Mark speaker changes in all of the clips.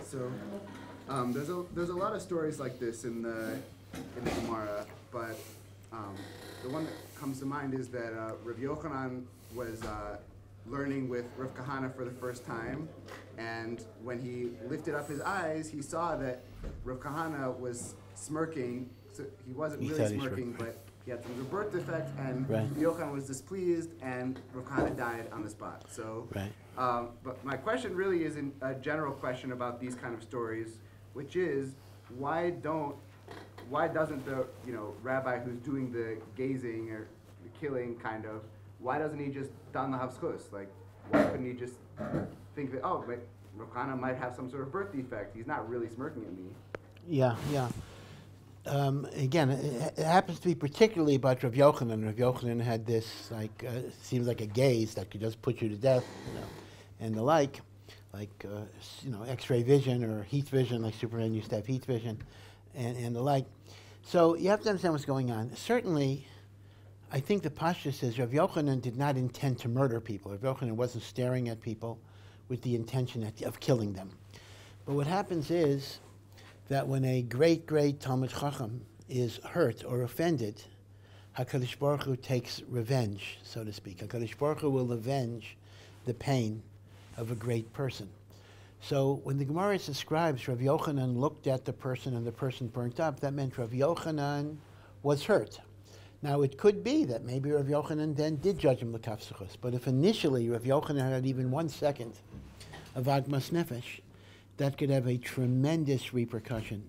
Speaker 1: So there's a lot of stories like this in the Gemara, but the one that comes to mind is that Rabbi Yochanan was learning with Rav Kahana for the first time, and when he lifted up his eyes, he saw that Rav Kahana was smirking. So he wasn't really smirking, but he had some birth defect, and Rabbi Yochanan was displeased, and Rav Kahana died on the spot. So, but my question really is a general question about these kind of stories, which is why doesn't the rabbi who's doing the gazing or the killing kind of, why doesn't he just don the havschus? Like, why couldn't he just think that, oh, but Rav Kahana might have some sort of birth defect. He's not really smirking at me.
Speaker 2: Yeah. Again, it happens to be particularly about Rav Yochanan. Rav Yochanan had this, seems like a gaze that could just put you to death, and the like X-ray vision or heat vision, like Superman used to have heat vision, and the like. So you have to understand what's going on. Certainly, I think the parsha says Rav Yochanan did not intend to murder people. Rav Yochanan wasn't staring at people with the intention of killing them. But what happens is that when a great Talmid Chacham is hurt or offended, HaKadosh Baruch Hu takes revenge, so to speak. HaKadosh Baruch Hu will avenge the pain of a great person. So when the Gemara describes Rav Yochanan looked at the person and the person burnt up, that meant Rav Yochanan was hurt. Now it could be that maybe Rav Yochanan then did judge him l'kafsuchos, but if initially Rav Yochanan had even 1 second of agmas nefesh, that could have a tremendous repercussion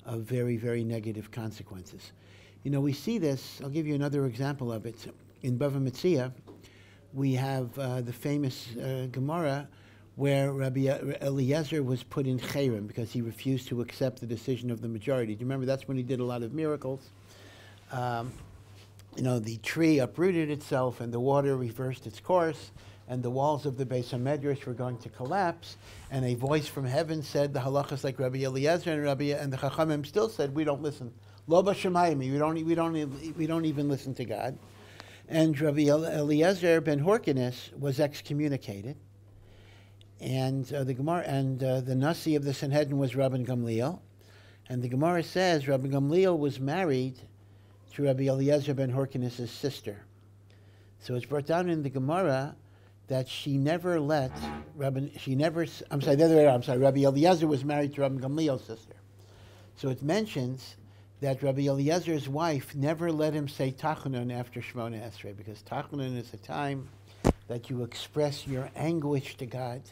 Speaker 2: of very, very negative consequences. We see this, I'll give you another example of it. In Bava Metzia, we have the famous Gemara where Rabbi Eliezer was put in cherem because he refused to accept the decision of the majority. Do you remember that's when he did a lot of miracles? The tree uprooted itself and the water reversed its course, and the walls of the Beis HaMedrash were going to collapse, and a voice from heaven said the halachas like Rabbi Eliezer, and the Chachamim still said, we don't listen. Lo b'shamayim, we don't even listen to God. And Rabbi Eliezer ben Horkinus was excommunicated, and the Gemara the Nasi of the Sanhedrin was Rabbi Gamliel, and the Gemara says Rabbi Gamliel was married to Rabbi Eliezer ben Horkinus' sister. So it's brought down in the Gemara that Rabbi Eliezer was married to Rabbi Gamliel's sister. So it mentions that Rabbi Eliezer's wife never let him say Tachanun after Shemona Esrei, because Tachanun is a time that you express your anguish to God,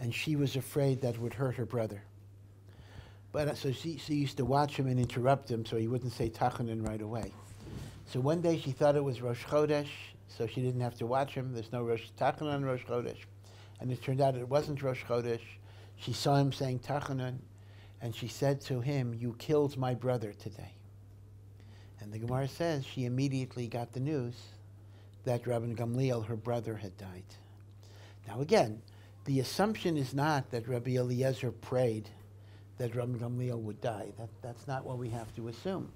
Speaker 2: and she was afraid that would hurt her brother. But so she used to watch him and interrupt him so he wouldn't say Tachanun right away. So one day she thought it was Rosh Chodesh, so she didn't have to watch him. There's no Tachanun on Rosh Chodesh. And it turned out it wasn't Rosh Chodesh. She saw him saying Tachanun, and she said to him, you killed my brother today. And the Gemara says she immediately got the news that Rabbi Gamliel, her brother, had died. Now again, the assumption is not that Rabbi Eliezer prayed that Rabbi Gamliel would die. That's not what we have to assume.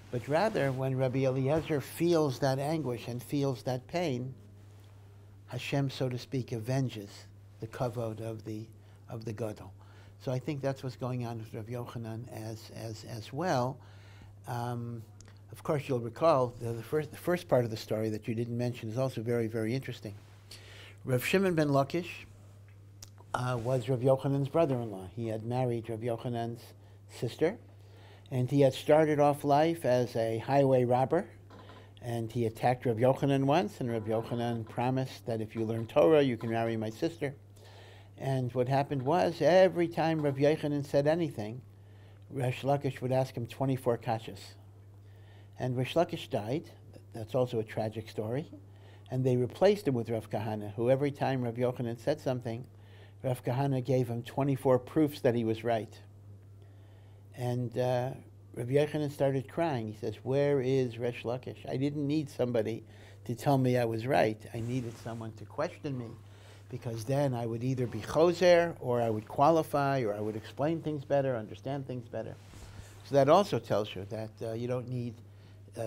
Speaker 2: But rather, when Rabbi Eliezer feels that anguish and feels that pain, Hashem, so to speak, avenges the kavod of the gadol. So I think that's what's going on with Rav Yochanan as well. Of course, you'll recall the first part of the story that you didn't mention is also very, very interesting. Rav Shimon ben Lakish was Rav Yochanan's brother-in-law. He had married Rav Yochanan's sister, and he had started off life as a highway robber, and he attacked Rav Yochanan once, and Rav Yochanan promised that if you learn Torah, you can marry my sister. And what happened was, every time Rav Yochanan said anything, Resh Lakish would ask him 24 kashas. And Resh Lakish died. That's also a tragic story. And they replaced him with Rav Kahana, who every time Rav Yochanan said something, Rav Kahana gave him 24 proofs that he was right. And Rav Yochanan started crying. He says, where is Resh Lakish? I didn't need somebody to tell me I was right. I needed someone to question me, because then I would either be choser, or I would qualify, or I would explain things better, understand things better. So that also tells you that you don't need,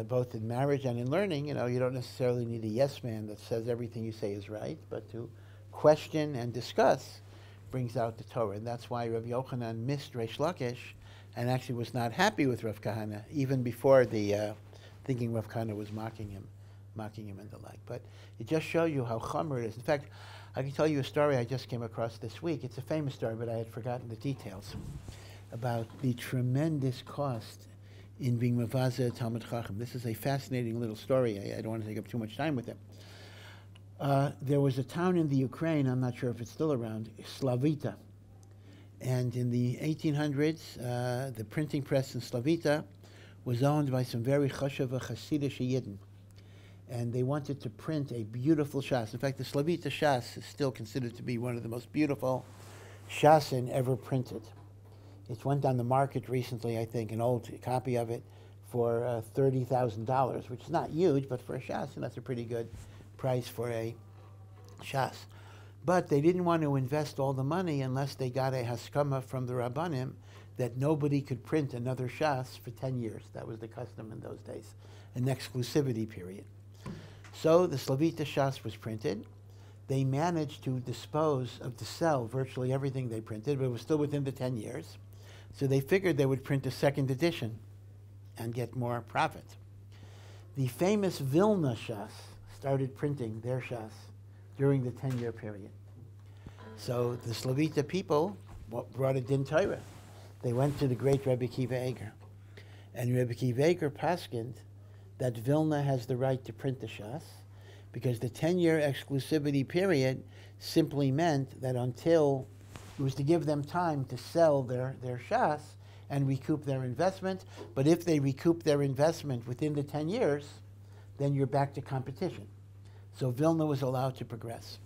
Speaker 2: both in marriage and in learning, you don't necessarily need a yes man that says everything you say is right, but to question and discuss brings out the Torah. And that's why Rabbi Yochanan missed Reish Lakish and actually was not happy with Rav Kahana, even before the thinking Rav Kahana was mocking him and the like. But it just shows you how chomer it is. In fact, I can tell you a story I just came across this week. It's a famous story, but I had forgotten the details about the tremendous cost in being mavaza Talmid Chacham. This is a fascinating little story. I don't want to take up too much time with it. There was a town in the Ukraine, I'm not sure if it's still around, Slavita. And in the 1800s, the printing press in Slavita was owned by some very chashuva Hasidic Yidden. And they wanted to print a beautiful shas. In fact, the Slavita shas is still considered to be one of the most beautiful shasin ever printed. It went on the market recently, I think, an old copy of it for $30,000, which is not huge, but for a shas, that's a pretty good price for a shas. But they didn't want to invest all the money unless they got a haskama from the Rabbanim that nobody could print another shas for 10 years. That was the custom in those days, an exclusivity period. So the Slavita shas was printed. They managed to sell virtually everything they printed, but it was still within the 10 years. So they figured they would print a second edition and get more profit. The famous Vilna shas started printing their shas during the 10-year period. So the Slavita people brought a din Torah. They went to the great Rebbe Kiva Eger. And Rebbe Kiva Eger paskined that Vilna has the right to print the shas because the 10-year exclusivity period simply meant that until it was to give them time to sell their shas and recoup their investment. But if they recoup their investment within the 10 years, then you're back to competition. So Vilna was allowed to progress.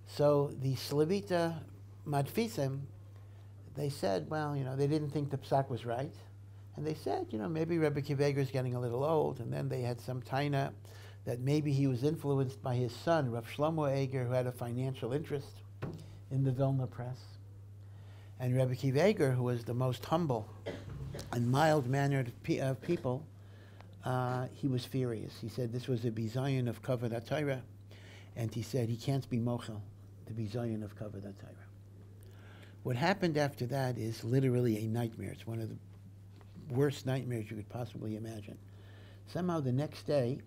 Speaker 2: So the Slavita Madfisim, they said, well, they didn't think the psak was right. And they said, maybe Rebbe Kiva Eger is getting a little old. And then they had some taina that maybe he was influenced by his son, Rav Shlomo Eger, who had a financial interest in the Vilna press. And Rebbe Kiva Eger, who was the most humble and mild-mannered of people, he was furious. He said this was a bizayon of kavod HaTorah, and he said he can't be mochel, the bizayon of kavod HaTorah. What happened after that is literally a nightmare. It's one of the worst nightmares you could possibly imagine. Somehow the next day,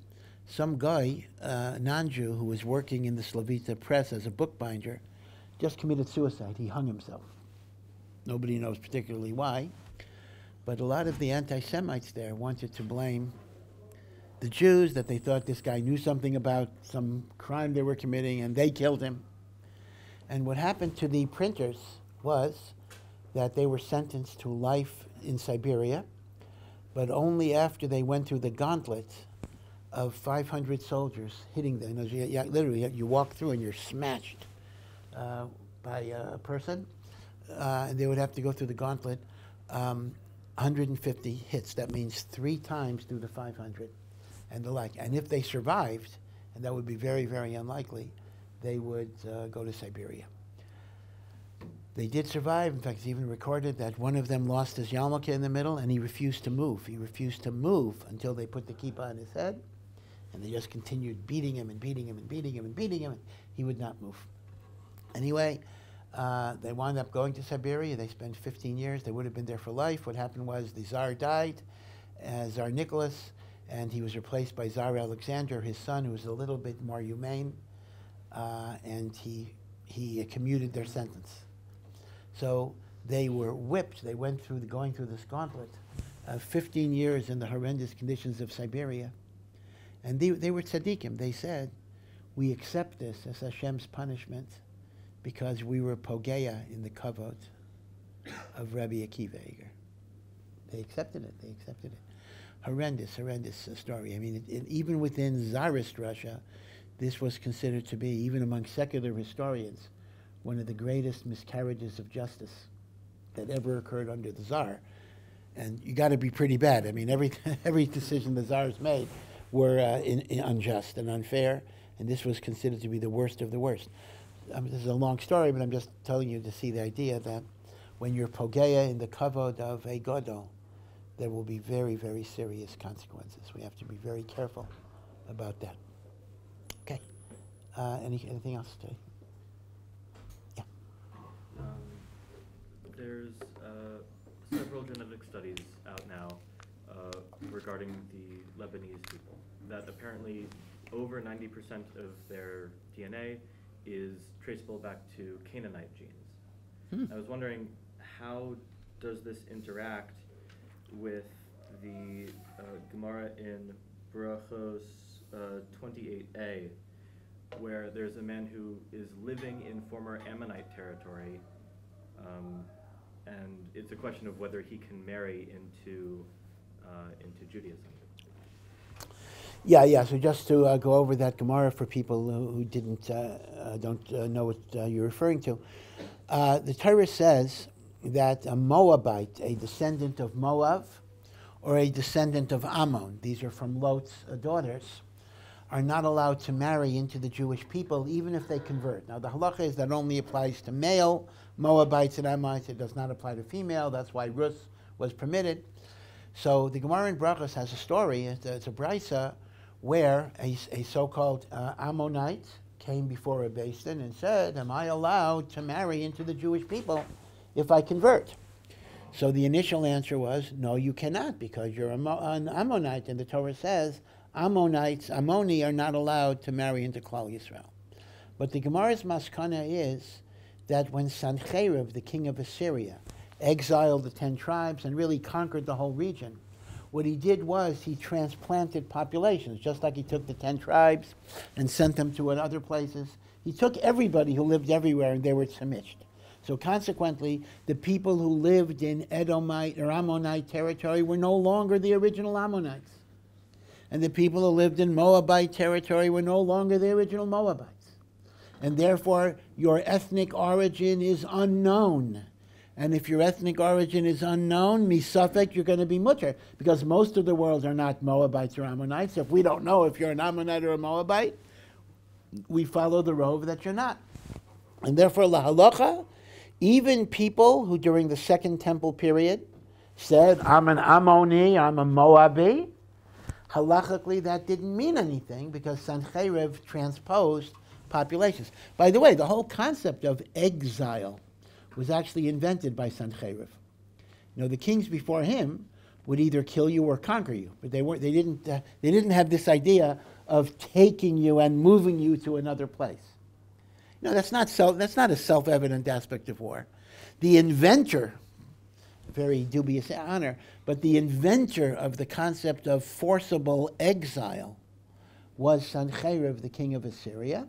Speaker 2: some guy, non-Jew, who was working in the Slavita press as a bookbinder, just committed suicide. He hung himself. Nobody knows particularly why, but a lot of the anti-Semites there wanted to blame the Jews, that they thought this guy knew something about some crime they were committing, and they killed him. And what happened to the printers was that they were sentenced to life in Siberia, but only after they went through the gauntlet of 500 soldiers hitting them. Literally, you walk through and you're smashed by a person, and they would have to go through the gauntlet, 150 hits. That means 3 times through the 500 and the like. And if they survived, and that would be very, very unlikely, they would go to Siberia. They did survive. In fact, it's even recorded that one of them lost his yarmulke in the middle, and he refused to move. He refused to move until they put the kippah on his head, and they just continued beating him and beating him and beating him and beating him, and he would not move. Anyway, they wound up going to Siberia. They spent 15 years. They would have been there for life. What happened was the Tsar died, Tsar Nicholas, and he was replaced by Tsar Alexander, his son, who was a little bit more humane, and he commuted their sentence. So they were whipped. They went through going through this gauntlet of 15 years in the horrendous conditions of Siberia. And they were tzaddikim. They said, we accept this as Hashem's punishment because we were pogeya in the kavod of Rabbi Akiva Eger. They accepted it. They accepted it. Horrendous story. I mean, even within Tsarist Russia, this was considered to be, even among secular historians, one of the greatest miscarriages of justice that ever occurred under the Tsar. And you got to be pretty bad. I mean, every decision the Tsars made were unjust and unfair, and this was considered to be the worst of the worst. I mean, this is a long story, but I'm just telling you to see the idea that when you're pogeya in the kavod of a gadol, there will be very, very serious consequences. We have to be very careful about that. Okay. Anything else today? Yeah.
Speaker 3: there's several genetic studies out now regarding the Lebanese people, that apparently over 90% of their DNA is traceable back to Canaanite genes. I was wondering, how does this interact with the Gemara in Berachos 28a, where there's a man who is living in former Ammonite territory, and it's a question of whether he can marry into Judaism.
Speaker 2: Yeah. So just to go over that Gemara for people who don't know what you're referring to, the Torah says that a Moabite, a descendant of Moab, or a descendant of Ammon, these are from Lot's daughters, are not allowed to marry into the Jewish people, even if they convert. Now, the halacha is that only applies to male Moabites and Ammonites. It does not apply to female. That's why Ruth was permitted. So the Gemara in Berachos has a story. It's a brisa where a so-called Ammonite came before a beis din and said, "Am I allowed to marry into the Jewish people if I convert?" So the initial answer was, no, you cannot, because you're an Ammonite, and the Torah says Ammoni are not allowed to marry into Klal Yisrael. But the Gemara's maskana is that when Sancheriv, the king of Assyria, exiled the 10 tribes and really conquered the whole region, what he did was he transplanted populations, just like he took the 10 tribes and sent them to other places. He took everybody who lived everywhere, and they were tznius. So consequently, the people who lived in Edomite or Ammonite territory were no longer the original Ammonites. And the people who lived in Moabite territory were no longer the original Moabites. And therefore, your ethnic origin is unknown. And if your ethnic origin is unknown, misafek, you're going to be mutter, because most of the world are not Moabites or Ammonites. If we don't know if you're an Ammonite or a Moabite, we follow the rove that you're not. And therefore, la halacha, even people who during the Second Temple period said, I'm an Ammoni, I'm a Moabi, halachically that didn't mean anything because Sancheriv transposed populations. By the way, the whole concept of exile was actually invented by Sancheriv. You know, the kings before him would either kill you or conquer you, but they didn't have this idea of taking you and moving you to another place. No, that's not a self-evident aspect of war. The inventor, very dubious honor, but the inventor of the concept of forcible exile was Sancheriv, the king of Assyria,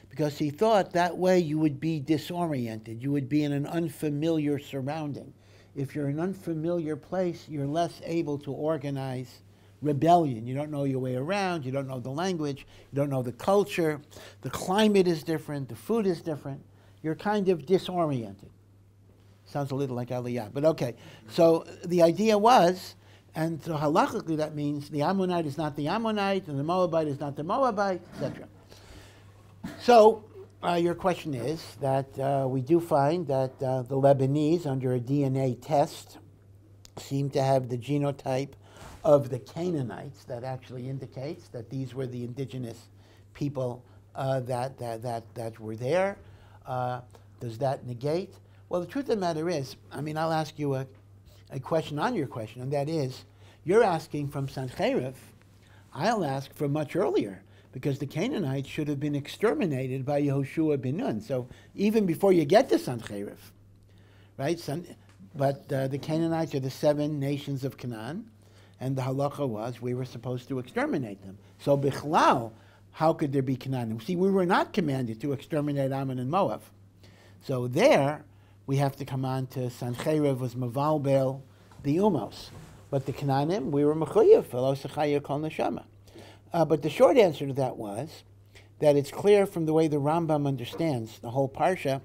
Speaker 2: because he thought that way you would be disoriented. You would be in an unfamiliar surrounding. If you're in an unfamiliar place, you're less able to organize rebellion. You don't know your way around, you don't know the language, you don't know the culture, the climate is different, the food is different. You're kind of disoriented. Sounds a little like Aliyah, but okay. So the idea was, and so halachically that means the Ammonite is not the Ammonite, and the Moabite is not the Moabite, etc. So your question is that we do find that the Lebanese, under a DNA test, seem to have the genotype of the Canaanites. That actually indicates that these were the indigenous people that were there. Does that negate? Well, the truth of the matter is, I'll ask you a question on your question, and that is, you're asking from Sancheriv. I'll ask from much earlier, because the Canaanites should have been exterminated by Yehoshua ben Nun. So even before you get to Sancheriv, right? But the Canaanites are the 7 nations of Canaan, and the halacha was we were supposed to exterminate them. So bichlal, how could there be Canaan? See, we were not commanded to exterminate Ammon and Moab. So there, we have to come on to Sancheriv was Mavalbel, the Umos. But the Canaanim, we were Mechuyev, Velosachaya Kol Neshama. But the short answer to that was that it's clear from the way the Rambam understands the whole parsha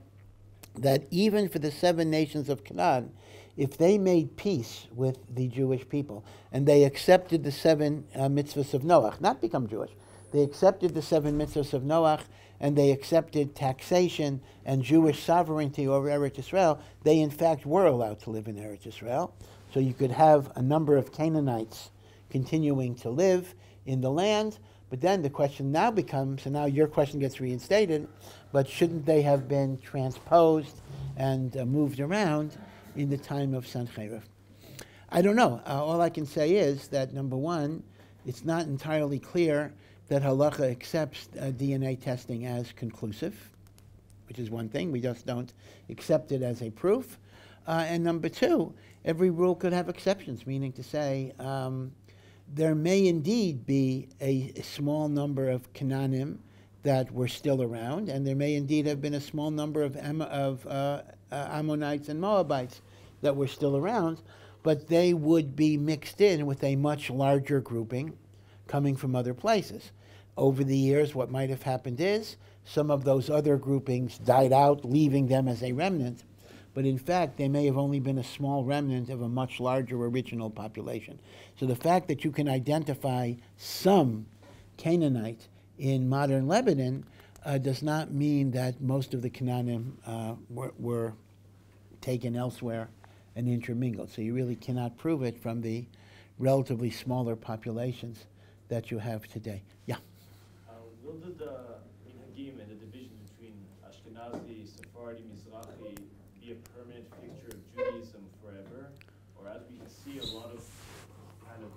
Speaker 2: that even for the 7 nations of Canaan, if they made peace with the Jewish people and they accepted the 7 mitzvos of Noach, not become Jewish, they accepted the 7 mitzvos of Noach and they accepted taxation and Jewish sovereignty over Eretz Yisrael, they in fact were allowed to live in Eretz Yisrael. So you could have a number of Canaanites continuing to live in the land, but then the question now becomes, and now your question gets reinstated, but shouldn't they have been transposed and moved around? in the time of Sancheriv? I don't know. All I can say is that, number one, it's not entirely clear that halacha accepts DNA testing as conclusive, which is one thing. We just don't accept it as a proof. And number two, every rule could have exceptions, meaning to say there may indeed be a small number of Canaanim that were still around, and there may indeed have been a small number of Ammonites and Moabites that were still around, but they would be mixed in with a much larger grouping coming from other places. Over the years, what might have happened is some of those other groupings died out, leaving them as a remnant, but in fact, they may have only been a small remnant of a much larger original population. So the fact that you can identify some Canaanite in modern Lebanon does not mean that most of the Canaanim were taken elsewhere and intermingled. So you really cannot prove it from the relatively smaller populations that you have today. Yeah?
Speaker 4: Will the minhagim and the division between Ashkenazi, Sephardi, Mizrahi be a permanent fixture of Judaism forever? Or as we can see, a lot of kind of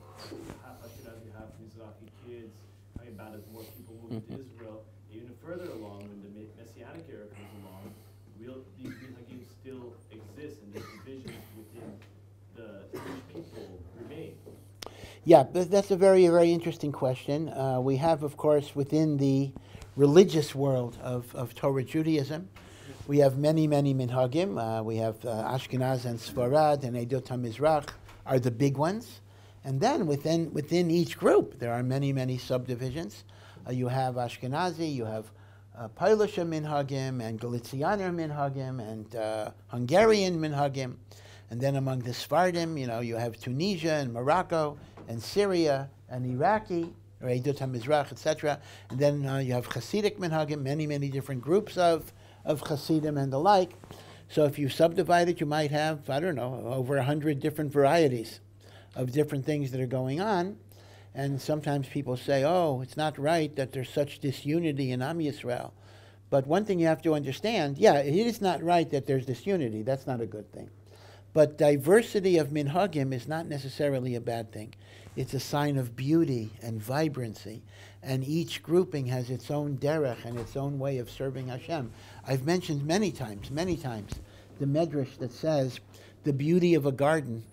Speaker 4: half Ashkenazi, half Mizrahi kids coming about as more people move to Israel. Even further along, when the Messianic era comes along, will these minhagim still exist and these divisions within the Jewish people remain?
Speaker 2: Yeah, that's a very, very interesting question. We have, of course, within the religious world of Torah Judaism, we have many, many minhagim. We have Ashkenaz and Sepharadim and Edot HaMizrach are the big ones. And then within each group, there are many, many subdivisions. You have Ashkenazi, you have Polish minhagim, and Galicianer minhagim, and Hungarian minhagim. And then among the Sephardim, you have Tunisia and Morocco, and Syria, and Iraqi, or Edot HaMizrach, etc. And then you have Hasidic minhagim, many, many different groups of Hasidim and the like. So if you subdivide it, you might have, I don't know, over 100 different varieties of different things that are going on. And sometimes people say, oh, it's not right that there's such disunity in Am Yisrael. But one thing you have to understand, yeah, it is not right that there's disunity. That's not a good thing. But diversity of minhagim is not necessarily a bad thing. It's a sign of beauty and vibrancy. And each grouping has its own derech and its own way of serving Hashem. I've mentioned many times, the medrash that says the beauty of a garden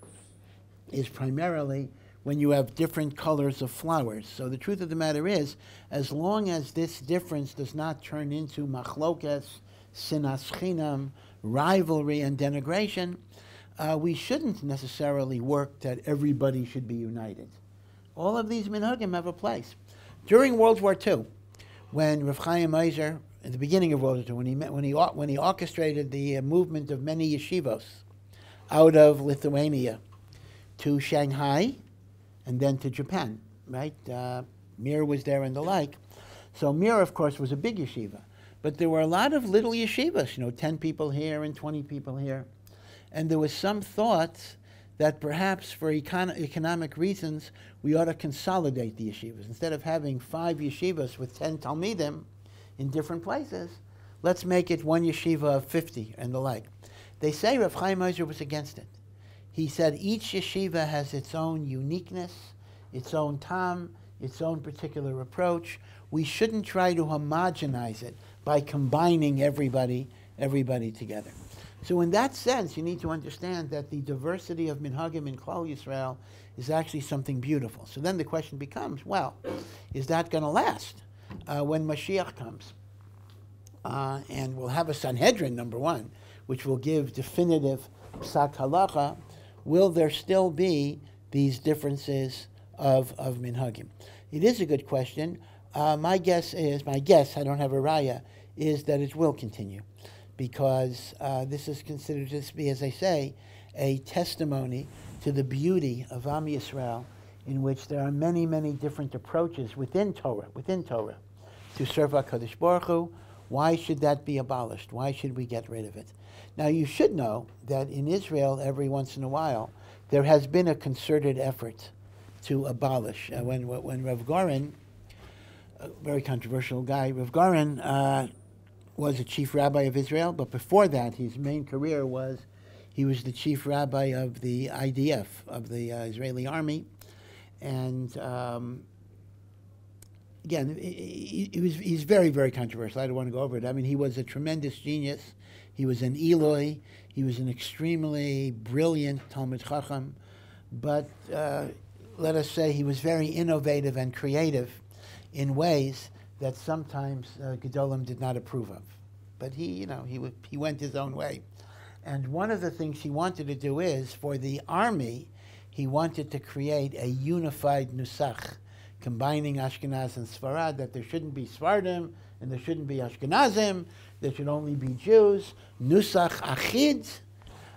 Speaker 2: is primarily when you have different colors of flowers. So the truth of the matter is, as long as this difference does not turn into machlokes, sinas chinam, rivalry, and denigration, we shouldn't necessarily work that everybody should be united. All of these minhagim have a place. During World War II, when Rav Chaim Eiser, at the beginning of World War II, when he orchestrated the movement of many yeshivos out of Lithuania to Shanghai and then to Japan, right? Mir was there and the like. So Mir, of course, was a big yeshiva. But there were a lot of little yeshivas, 10 people here and 20 people here. And there was some thought that perhaps for economic reasons, we ought to consolidate the yeshivas. Instead of having 5 yeshivas with 10 talmidim in different places, let's make it one yeshiva of 50 and the like. They say Rav Chaim Eiser was against it. He said each yeshiva has its own uniqueness, its own tam, its own particular approach. We shouldn't try to homogenize it by combining everybody together. So in that sense, you need to understand that the diversity of minhagim in Klal Yisrael is actually something beautiful. So then the question becomes, well, is that going to last when Moshiach comes? And we'll have a Sanhedrin, number one, which will give definitive psak halacha. Will there still be these differences of minhagim? It is a good question. My guess, I don't have a raya, is that it will continue. Because this is considered to be, as I say, a testimony to the beauty of Am Yisrael, in which there are many, many different approaches within Torah, to serve HaKadosh Baruch Hu. Why should that be abolished? Why should we get rid of it? Now, you should know that in Israel, every once in a while, there has been a concerted effort to abolish. When Rav Goren, a very controversial guy, Rav Goren was a chief rabbi of Israel, but before that, his main career was He was the chief rabbi of the IDF, of the Israeli army. And again, he's very, very controversial. I don't want to go over it. I mean, he was a tremendous genius. He was an Eloi. He was an extremely brilliant Talmid Chacham. But let us say he was very innovative and creative in ways that sometimes Gedolim did not approve of. But he went his own way. And one of the things he wanted to do is, for the army, he wanted to create a unified nusach, combining Ashkenaz and Sfarad, that there shouldn't be Sfaradim and there shouldn't be Ashkenazim, there should only be Jews, nusach achid.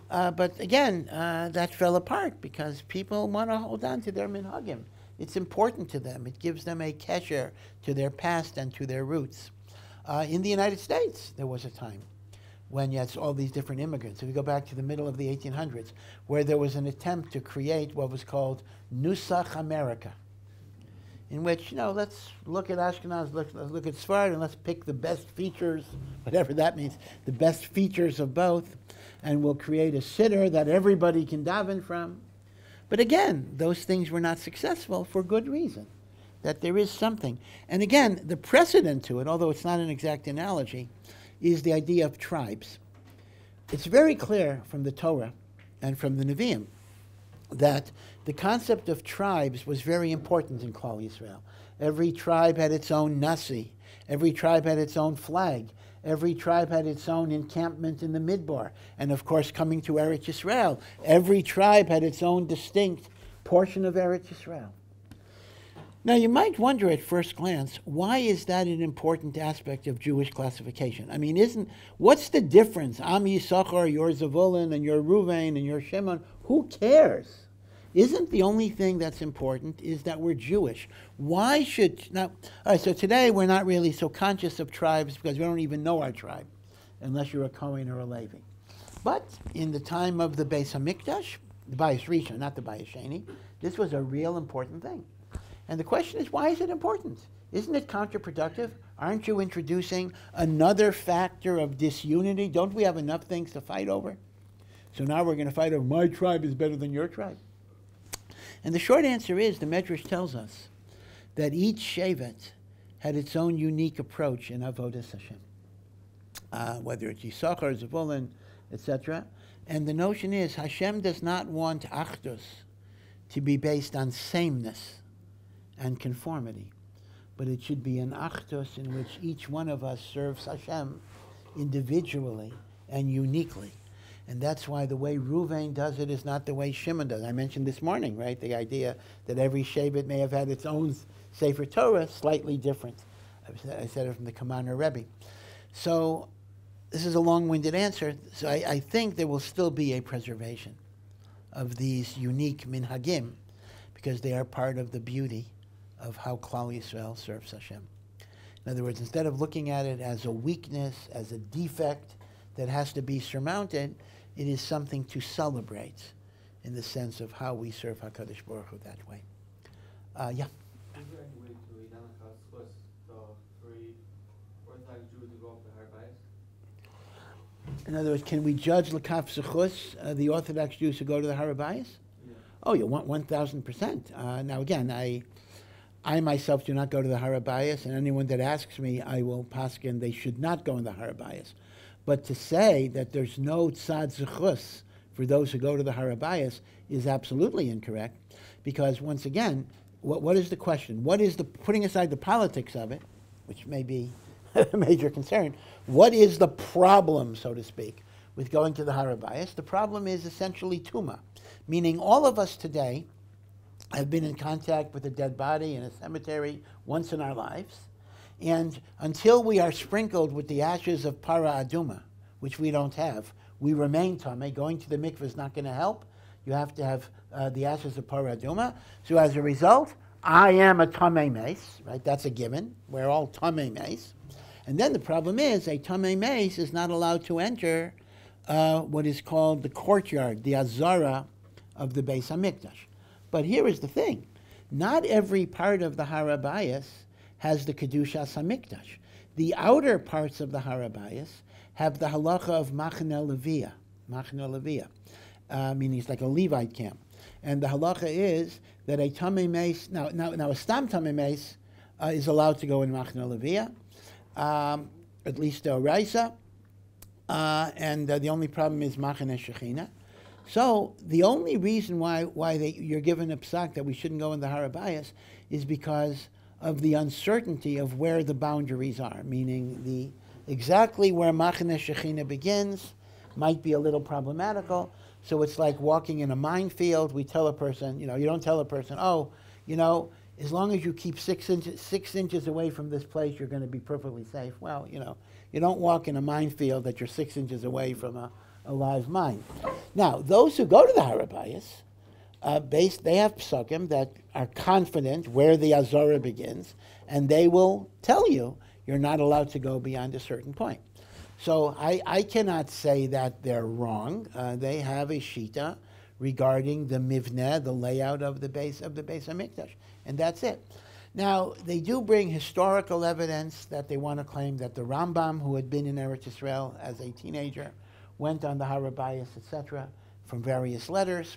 Speaker 2: But again, that fell apart because people want to hold on to their minhagim. It's important to them. It gives them a kesher to their past and to their roots. In the United States, there was a time when you had all these different immigrants. If you go back to the middle of the 1800s, where there was an attempt to create what was called Nusach America, in which, let's look at Ashkenaz, let's look at Sfarad, and let's pick the best features, whatever that means, the best features of both, and we'll create a siddur that everybody can daven from. But again, those things were not successful for good reason, that there is something. And again, the precedent to it, although it's not an exact analogy, is the idea of tribes. It's very clear from the Torah and from the Nevi'im that the concept of tribes was very important in Klal Yisrael. Every tribe had its own nasi. Every tribe had its own flag. Every tribe had its own encampment in the Midbar. And of course, coming to Eretz Yisrael, every tribe had its own distinct portion of Eretz Yisrael. Now, you might wonder at first glance, why is that an important aspect of Jewish classification? I mean, what's the difference? I'm Yisachar, you're Zevulun, and you're Ruvain, and you're Shimon. Who cares? Isn't the only thing that's important is that we're Jewish? Why should... Now, all right, so today we're not really so conscious of tribes because we don't even know our tribe, unless you're a Kohen or a Levi. But in the time of the Beis HaMikdash, the Bayis Rishon, not the Bayis Sheni, this was a real important thing. And the question is, why is it important? Isn't it counterproductive? Aren't you introducing another factor of disunity? Don't we have enough things to fight over? So now we're going to fight over, my tribe is better than your tribe. And the short answer is, the Medrash tells us that each shevet had its own unique approach in Avodas Hashem, whether it's Yisachar, Zevulun, etc. And the notion is, Hashem does not want Achdus to be based on sameness and conformity, but it should be an Achdus in which each one of us serves Hashem individually and uniquely. And that's why the way Ruvain does it is not the way Shimon does. I mentioned this morning, right, the idea that every shevet may have had its own Sefer Torah, slightly different. I said it from the Kamana Rebbe. So this is a long-winded answer. So I think there will still be a preservation of these unique minhagim because they are part of the beauty of how Klal Yisrael serves Hashem. In other words, instead of looking at it as a weakness, as a defect that has to be surmounted, it is something to celebrate in the sense of how we serve HaKadosh Baruch Hu that way. Yeah?
Speaker 5: Is there any way to identify the three Orthodox Jews who go up to HaRav?
Speaker 2: In other words, can we judge L'kaf Zechus, the Orthodox Jews who go to the HaRav?
Speaker 5: Yeah.
Speaker 2: Oh, yeah, 1,000%. Now again, I myself do not go to the HaRav, and anyone that asks me, I will paskin they should not go in the HaRav. But to say that there's no tzad zechus for those who go to the HaRav is absolutely incorrect, because once again, what is the question? What is the, putting aside the politics of it, which may be a major concern, what is the problem, so to speak, with going to the HaRav? The problem is essentially tuma, meaning all of us today have been in contact with a dead body in a cemetery once in our lives. And until we are sprinkled with the ashes of para aduma, which we don't have, we remain tamei. Going to the mikveh is not going to help. You have to have the ashes of para aduma. So as a result, I am a tamei mace, right? That's a given. We're all tamei mace. And then the problem is, a tamei mace is not allowed to enter what is called the courtyard, the azara of the Beis HaMikdash. But here is the thing. Not every part of the HaRav has the Kedushas HaMikdash. The outer parts of the HaRav have the halacha of Machane Leviah. Machna Leviah, meaning it's like a Levite camp. And the halacha is that a tamei meis, now a stam tamei meis is allowed to go in Machna Leviah, at least Raisa, and the only problem is Machane Shechina. So the only reason why you're given a psak that we shouldn't go in the haBayis is because of the uncertainty of where the boundaries are, meaning exactly where Machane Shechina begins might be a little problematical. So it's like walking in a minefield. We tell a person, you don't tell a person, as long as you keep 6 inches away from this place, you're going to be perfectly safe. Well, you don't walk in a minefield that you're 6 inches away from a live mine. Now, those who go to the haBayis, they have psukim that are confident where the Azorah begins, and they will tell you you're not allowed to go beyond a certain point. So I cannot say that they're wrong. They have a shita regarding the mivneh, the layout of the base HaMikdash, and that's it. Now, they do bring historical evidence that they want to claim that the Rambam, who had been in Eretz Yisrael as a teenager, went on the haBayis, etc., from various letters.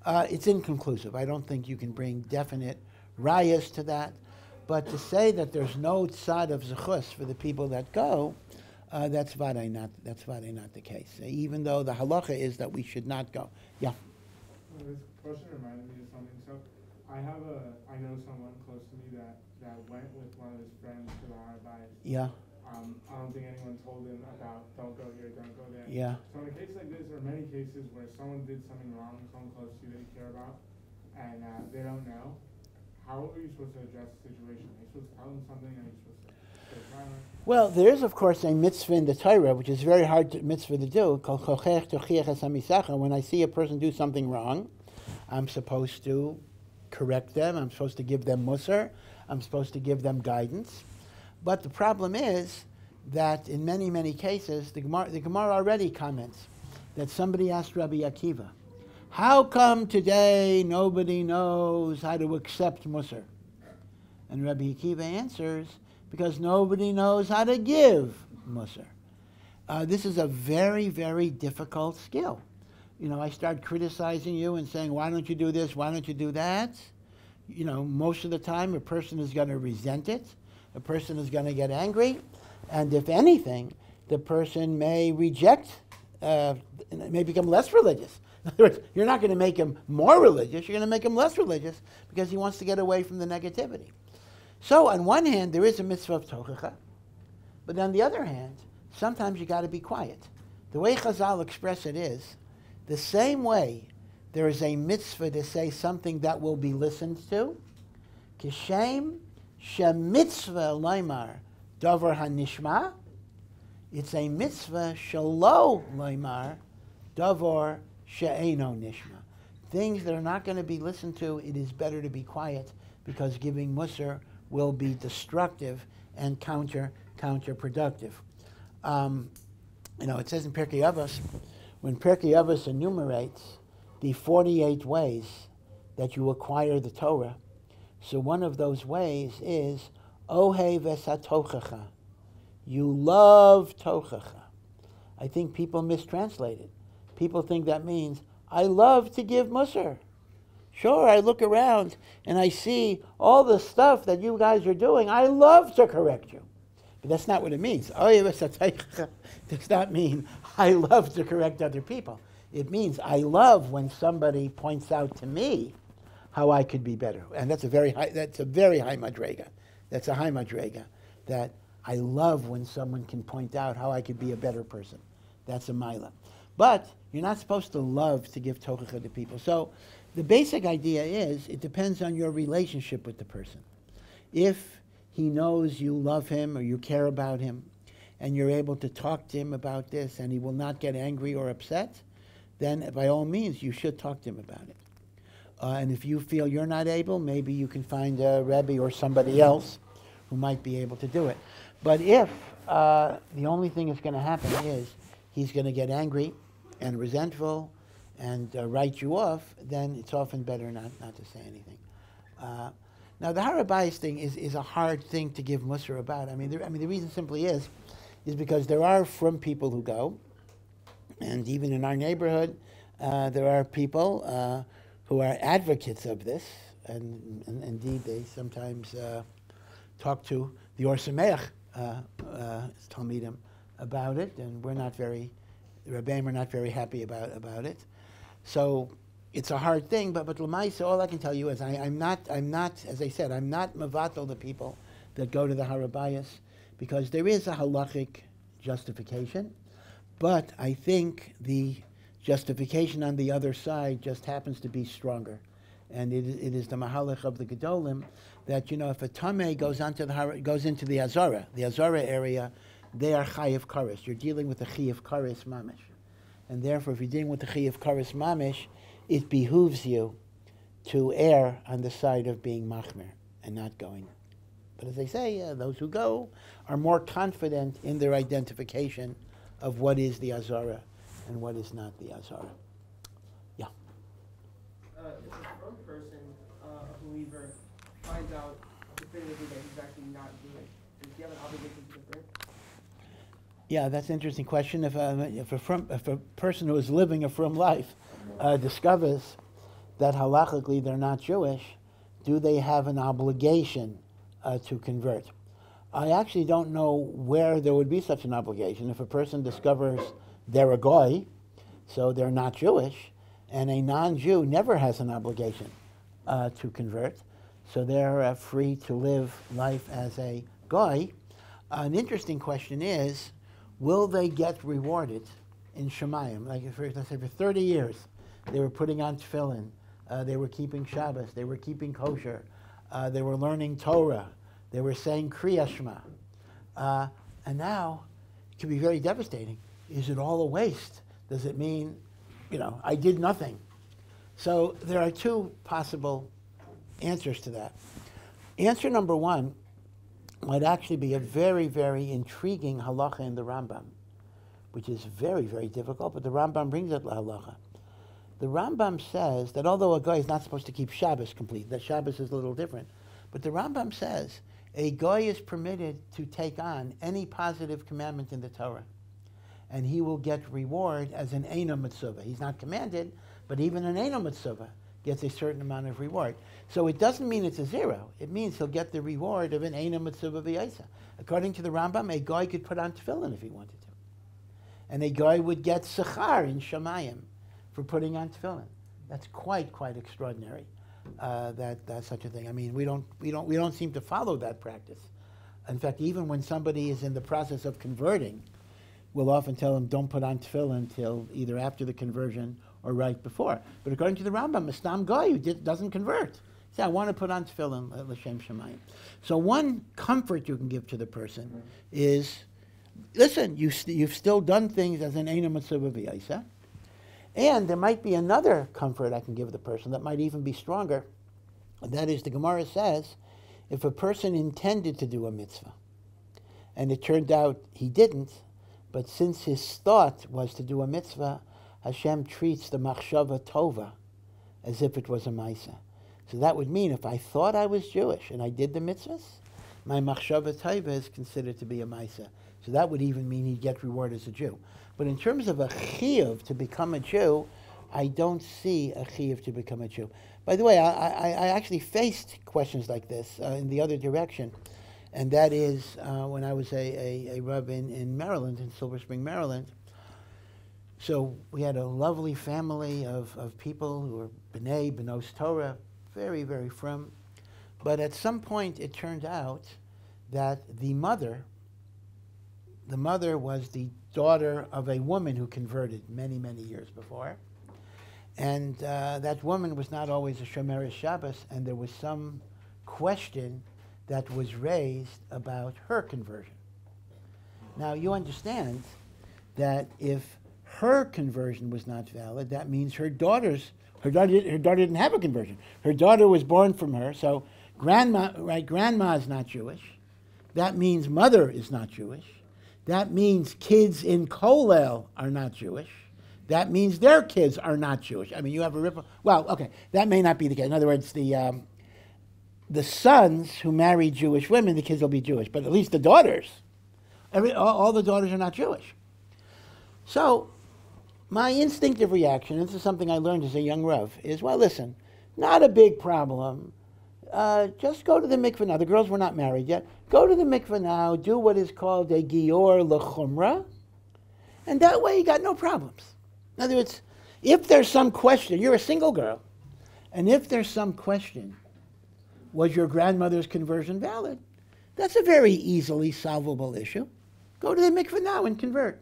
Speaker 2: It's inconclusive. I don't think you can bring definite rayas to that. But to say that there's no tzad of zechus for the people that go, that's vaday not the case. Even though the halacha is that we should not go. Yeah.
Speaker 6: This question reminded me of something. So I know someone close to me that went with one of his friends to the haBayis.
Speaker 2: Yeah.
Speaker 6: I don't think anyone told him about don't go here, don't go there.
Speaker 2: Yeah.
Speaker 6: So in a case like this, or many cases where someone did something wrong, someone close to you that you care about, and they don't know, how are you supposed to address the situation? Are you supposed to tell them something? Are you supposed to stay silent?
Speaker 2: Well, there is, of course, a mitzvah in the Torah, which is very hard mitzvah to do. When I see a person do something wrong, I'm supposed to correct them. I'm supposed to give them musar. I'm supposed to give them guidance. But the problem is that in many, many cases, the Gemara already comments that somebody asked Rabbi Akiva, how come today nobody knows how to accept musar? And Rabbi Akiva answers, because nobody knows how to give musar. This is a very, very difficult skill. I start criticizing you and saying, why don't you do this, why don't you do that? Most of the time a person is going to resent it. A person is going to get angry. And if anything, the person may reject, may become less religious. In other words, you're not going to make him more religious, you're going to make him less religious because he wants to get away from the negativity. So on one hand, there is a mitzvah of tochacha, but on the other hand, sometimes you got to be quiet. The way Chazal express it is, the same way there is a mitzvah to say something that will be listened to, kishem shemitzvah laimar davar hanishma, it's a mitzvah shelo laimar davar she'eno nishma. Things that are not going to be listened to, it is better to be quiet because giving musar will be destructive and counterproductive. It says in Pirkei Avos, when Pirkei Avos enumerates the 48 ways that you acquire the Torah, so one of those ways is ohev esatochacha. You love tochacha. I think people mistranslate it. People think that means, I love to give musar. Sure, I look around and I see all the stuff that you guys are doing. I love to correct you. But that's not what it means. Ohev esatochacha does not mean I love to correct other people. It means I love when somebody points out to me how I could be better. And that's a very high madrega. That's a high madrega. That I love when someone can point out how I could be a better person. That's a maila. But you're not supposed to love to give tochacha to people. So the basic idea is it depends on your relationship with the person. If he knows you love him or you care about him and you're able to talk to him about this and he will not get angry or upset, then by all means you should talk to him about it. And if you feel you're not able, maybe you can find a Rebbe or somebody else who might be able to do it. But if the only thing that's going to happen is he's going to get angry and resentful and write you off, then it's often better not to say anything. Now, the haBayis thing is a hard thing to give musar about. The reason simply is because there are from people who go, And even in our neighborhood, there are people who are advocates of this, and indeed they sometimes talk to the Or Sameach Talmidim about it, and the Rebbeim are not very happy about it. So it's a hard thing, but l'maisa, all I can tell you is I'm not, as I said, I'm not mavato the people that go to the haBayis, because there is a halachic justification, but I think the justification on the other side just happens to be stronger. And it is the mahalach of the Gedolim that, if a tameh goes into the Azara area, they are chayiv kares. You're dealing with the chayiv kares mamish. And therefore, if you're dealing with the chayiv kares mamish, it behooves you to err on the side of being machmir and not going. But as they say, those who go are more confident in their identification of what is the Azara and what is not the Azara. Yeah.
Speaker 7: If a from person, a believer, finds out definitively that he's actually not Jewish, does he have an obligation to convert?
Speaker 2: Yeah, that's an interesting question. If a person who is living a frum life discovers that halachically they're not Jewish, do they have an obligation to convert? I actually don't know where there would be such an obligation. If a person discovers they're a goy, so they're not Jewish, and a non-Jew never has an obligation to convert, so they're free to live life as a goy. An interesting question is, will they get rewarded in Shemayim? Like, let's say for 30 years, they were putting on tefillin, they were keeping Shabbos, they were keeping kosher, they were learning Torah, they were saying Kriya Shema. And now, it can be very devastating. Is it all a waste? Does it mean, I did nothing? So there are two possible answers to that. Answer number one might actually be a very, very intriguing halacha in the Rambam, which is very, very difficult, but the Rambam brings it halacha. The Rambam says that although a guy is not supposed to keep Shabbos complete, that Shabbos is a little different, but the Rambam says a guy is permitted to take on any positive commandment in the Torah, and he will get reward as an Eina Mitzvah. He's not commanded, but even an Eina Mitzvah gets a certain amount of reward. So it doesn't mean it's a zero. It means he'll get the reward of an Eina Mitzvah v'yaisa. According to the Rambam, a guy could put on tefillin if he wanted to. And a guy would get sechar in Shemayim for putting on tefillin. That's quite extraordinary. That's such a thing. I mean, we don't seem to follow that practice. In fact, even when somebody is in the process of converting, we'll often tell them don't put on tefillin until either after the conversion or right before. But according to the Rambam, a stam guy who doesn't convert, say, I want to put on tefillin l'shem shemayim. So one comfort you can give to the person is, listen, you've still done things as an eina mitzvah v'yaisa. And there might be another comfort I can give the person that might even be stronger. And that is, the Gemara says, if a person intended to do a mitzvah, and it turned out he didn't, but since his thought was to do a mitzvah, Hashem treats the machshava tova as if it was a maisa. So that would mean if I thought I was Jewish and I did the mitzvahs, my machshava tova is considered to be a maisa. So that would even mean he'd get reward as a Jew. But in terms of a chiyuv to become a Jew, I don't see a chiyuv to become a Jew. By the way, I actually faced questions like this in the other direction, and that is when I was a Rav in Maryland, in Silver Spring, Maryland. So we had a lovely family of people who were B'nai, B'nos Torah, very, very frum. But at some point it turned out that the mother was the daughter of a woman who converted many, many years before. And that woman was not always a Shomeres Shabbos, and there was some question that was raised about her conversion. Now, you understand that if her conversion was not valid, that means her daughter didn't have a conversion. Her daughter was born from her, so grandma is not Jewish. That means mother is not Jewish. That means kids in Kollel are not Jewish. That means their kids are not Jewish. I mean, you have a ripple. Well, okay, that may not be the case. In other words, the sons who marry Jewish women, the kids will be Jewish. But at least the daughters, all the daughters are not Jewish. So my instinctive reaction, and this is something I learned as a young Rav, is, well, listen, not a big problem. Just go to the mikveh now. The girls were not married yet. Go to the mikveh now, do what is called a gior l'chumra, and that way you got no problems. In other words, if there's some question, you're a single girl, and if there's some question, was your grandmother's conversion valid? That's a very easily solvable issue. Go to the mikveh now and convert.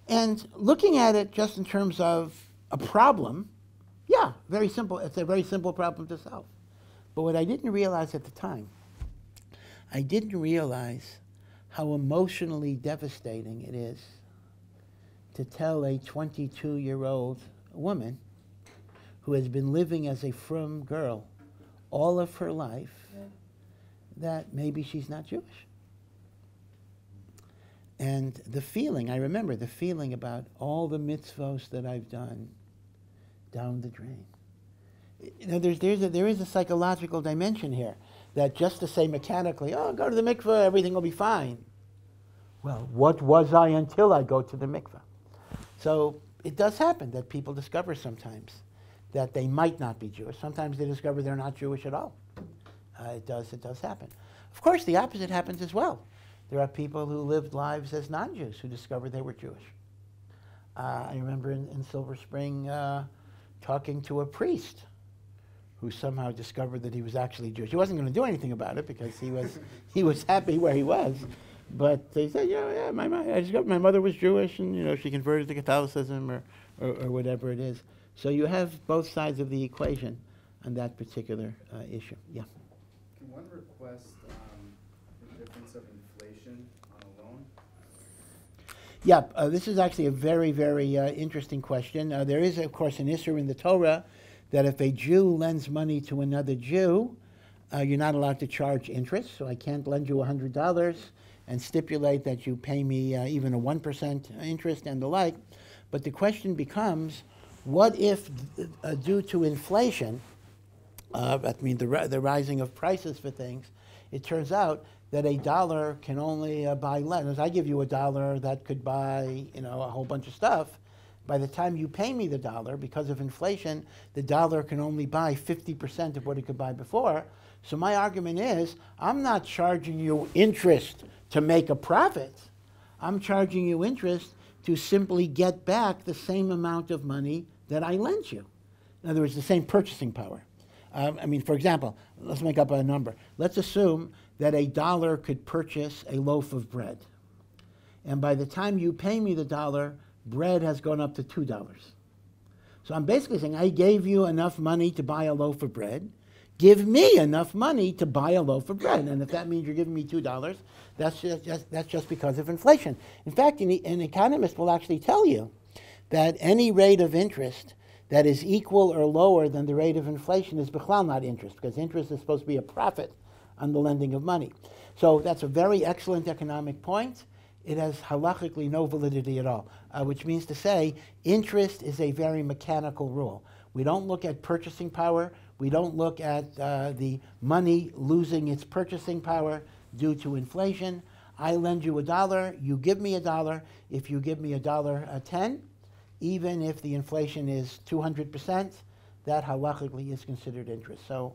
Speaker 2: And looking at it just in terms of a problem, yeah, very simple. It's a very simple problem to solve. But what I didn't realize at the time, I didn't realize how emotionally devastating it is to tell a 22-year-old woman who has been living as a frum girl all of her life that maybe she's not Jewish. And the feeling, I remember the feeling about all the mitzvos that I've done down the drain. You know, there is a psychological dimension here that just to say mechanically, oh, go to the mikveh, everything will be fine. Well, what was I until I go to the mikveh? So it does happen that people discover sometimes that they might not be Jewish. Sometimes they discover they're not Jewish at all. It does happen. Of course, the opposite happens as well. There are people who lived lives as non-Jews who discovered they were Jewish. I remember in Silver Spring talking to a priest who somehow discovered that he was actually Jewish. He wasn't going to do anything about it because he was happy where he was. But they said, yeah, I discovered my mother was Jewish, and she converted to Catholicism or whatever it is. So you have both sides of the equation on that particular issue. Yeah.
Speaker 1: Can one request the difference of inflation on a loan?
Speaker 2: Yeah, this is actually a very, very interesting question. There is, of course, an issue in the Torah that if a Jew lends money to another Jew, you're not allowed to charge interest. So I can't lend you $100 and stipulate that you pay me even a 1% interest and the like. But the question becomes, what if, due to inflation, the rising of prices for things, it turns out that $1 can only buy less. As I give you $1 that could buy, a whole bunch of stuff. By the time you pay me the $1, because of inflation, the $1 can only buy 50% of what it could buy before. So my argument is, I'm not charging you interest to make a profit. I'm charging you interest to simply get back the same amount of money that I lent you. In other words, the same purchasing power. For example, let's make up a number. Let's assume that $1 could purchase a loaf of bread. And by the time you pay me the $1, bread has gone up to $2. So I'm basically saying I gave you enough money to buy a loaf of bread. Give me enough money to buy a loaf of bread. And if that means you're giving me $2, that's just because of inflation. In fact, an economist will actually tell you that any rate of interest that is equal or lower than the rate of inflation is bichlal not interest, because interest is supposed to be a profit on the lending of money. So that's a very excellent economic point. It has halachically no validity at all, which means to say interest is a very mechanical rule. We don't look at purchasing power. We don't look at the money losing its purchasing power due to inflation. I lend you $1, you give me $1. If you give me $1.10, even if the inflation is 200%, that halachically is considered interest. So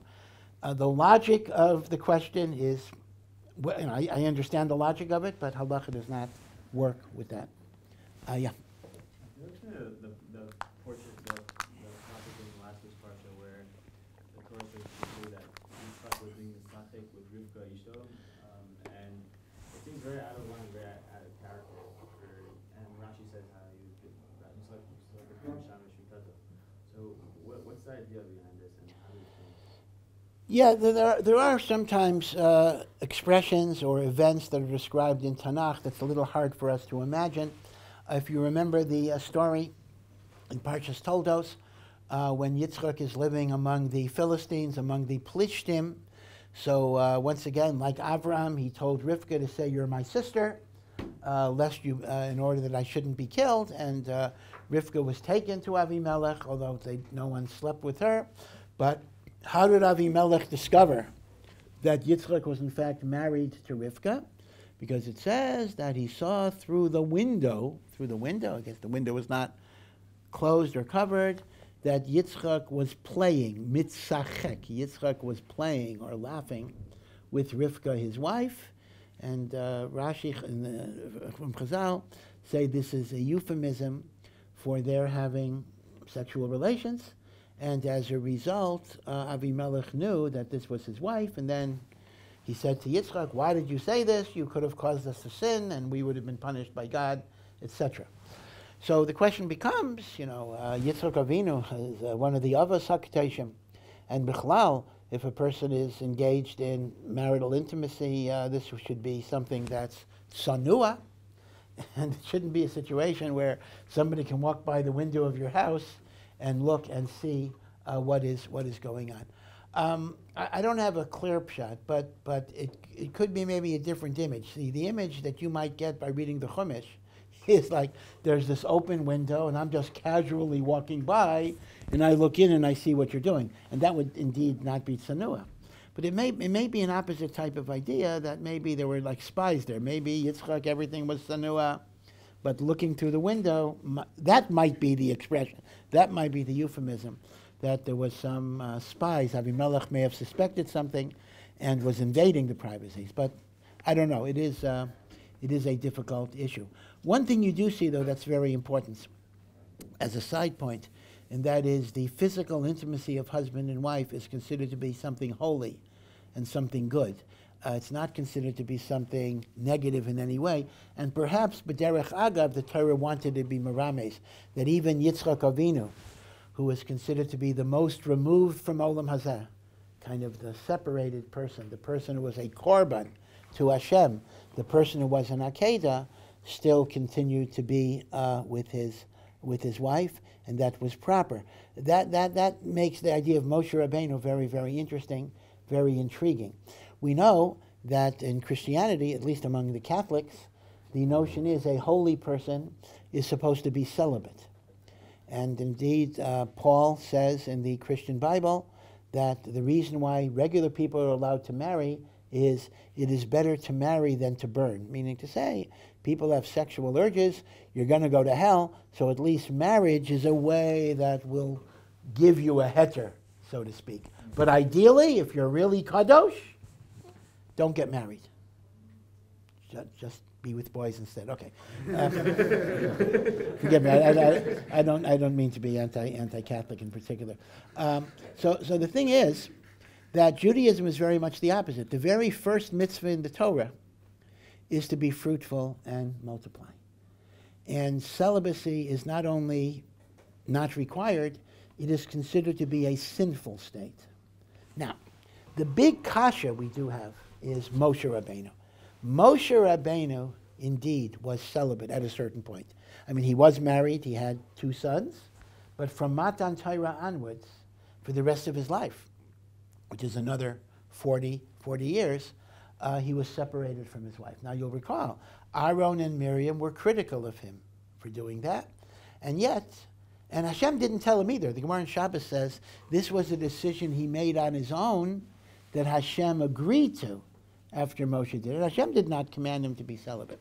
Speaker 2: the logic of the question is, I understand the logic of it, but halacha does not work with that. Yeah.
Speaker 3: The portion, the topic in last week's parsha where the Torah says that Yitzchak was being misatek with Rivkah Ishto, and it seems very out of line, very out of character. And Rashi says how Yitzchak was like a shamish because of. So what's the idea behind this, and how do you think?
Speaker 2: Yeah, there are sometimes expressions or events that are described in Tanakh that's a little hard for us to imagine. If you remember the story in Parshas Toldos, when Yitzchak is living among the Philistines, among the Plishtim, so once again, like Avraham, he told Rivkah to say, "You're my sister," lest you, in order that I shouldn't be killed. And Rivkah was taken to Avimelech, although no one slept with her. But how did Avimelech discover that Yitzchak was in fact married to Rivkah? Because it says that he saw through the window, I guess the window was not closed or covered, that Yitzchak was playing, mitzachek. Yitzchak was playing or laughing with Rivkah, his wife, and Rashi from Chazal say this is a euphemism for their having sexual relations, and as a result, Avimelech knew that this was his wife, and then he said to Yitzchak, why did you say this? You could have caused us to sin, and we would have been punished by God, etc. So the question becomes, Yitzchak Avinu is one of the Avos HaKteshim, and Bichlal, if a person is engaged in marital intimacy, this should be something that's tzanua, and it shouldn't be a situation where somebody can walk by the window of your house and look and see what is going on. I don't have a clear shot, but it could be maybe a different image. See, the image that you might get by reading the Chumash is like there's this open window and I'm just casually walking by and I look in and I see what you're doing. And that would indeed not be tzanua. But it may be an opposite type of idea, that maybe there were like spies there. Maybe Yitzchak, everything was tzanua, but looking through the window, that might be the expression. That might be the euphemism, that there was some spies. Avimelech may have suspected something and was invading the privacies. But I don't know. It is a difficult issue. One thing you do see, though, that's very important as a side point, and that is the physical intimacy of husband and wife is considered to be something holy and something good. It's not considered to be something negative in any way. And perhaps, b'derech agav, the Torah wanted to be merames, that even Yitzchak Avinu, who is considered to be the most removed from Olam Hazeh, kind of the separated person, the person who was a korban to Hashem, the person who was an Akedah, still continued to be with his wife, and that was proper. That makes the idea of Moshe Rabbeinu very, very interesting, very intriguing. We know that in Christianity, at least among the Catholics, the notion is a holy person is supposed to be celibate. And indeed, Paul says in the Christian Bible that the reason why regular people are allowed to marry is it is better to marry than to burn, meaning to say, people have sexual urges, you're going to go to hell, so at least marriage is a way that will give you a heter, so to speak. But ideally, if you're really kadosh, don't get married. Just be with boys instead. Okay. Forgive me. I don't mean to be anti-Catholic in particular. So the thing is that Judaism is very much the opposite. The very first mitzvah in the Torah is to be fruitful and multiply. And celibacy is not only not required, it is considered to be a sinful state. Now, the big kasha we do have is Moshe Rabbeinu. Moshe Rabbeinu, indeed, was celibate at a certain point. I mean, he was married, he had 2 sons, but from Matan Torah onwards, for the rest of his life, which is another 40 years, he was separated from his wife. Now, you'll recall, Aaron and Miriam were critical of him for doing that, and Hashem didn't tell him either. The Gemara in Shabbos says this was a decision he made on his own that Hashem agreed to after Moshe did it. Hashem did not command him to be celibate.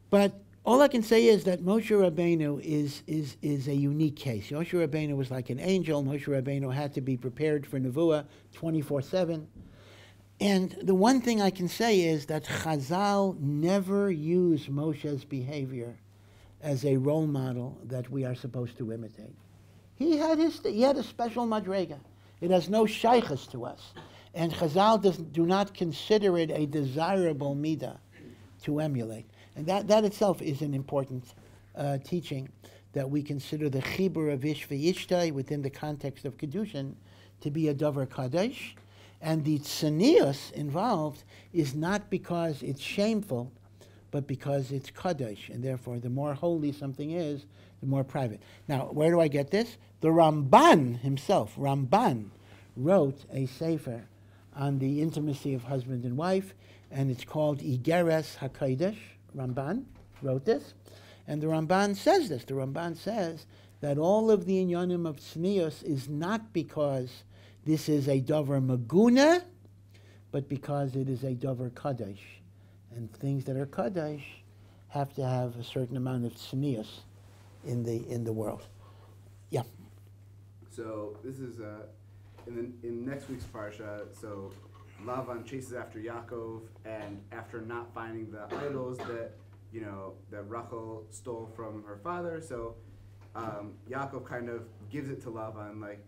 Speaker 2: But all I can say is that Moshe Rabbeinu is a unique case. Moshe Rabbeinu was like an angel. Moshe Rabbeinu had to be prepared for Nevuah 24/7. And the one thing I can say is that Chazal never used Moshe's behavior as a role model that we are supposed to imitate. He had a special madrega. It has no shaykhs to us. And Chazal do not consider it a desirable midah to emulate. And that itself is an important teaching, that we consider the chibur of ish v'ishtai within the context of Kedushin to be a davar kadosh. And the tznius involved is not because it's shameful, but because it's kadosh. And therefore, the more holy something is, the more private. Now, where do I get this? The Ramban himself, wrote a sefer on the intimacy of husband and wife, and it's called Igeres HaKodesh. Ramban wrote this, and the Ramban says this. The Ramban says that all of the inyanim of tznius is not because this is a davar maguna, but because it is a davar kadosh, and things that are kadosh have to have a certain amount of tznius in the world. Yeah.
Speaker 1: So this is in next week's parsha. So Lavan chases after Yaakov, and after not finding the idols that that Rachel stole from her father, so Yaakov kind of gives it to Lavan, like,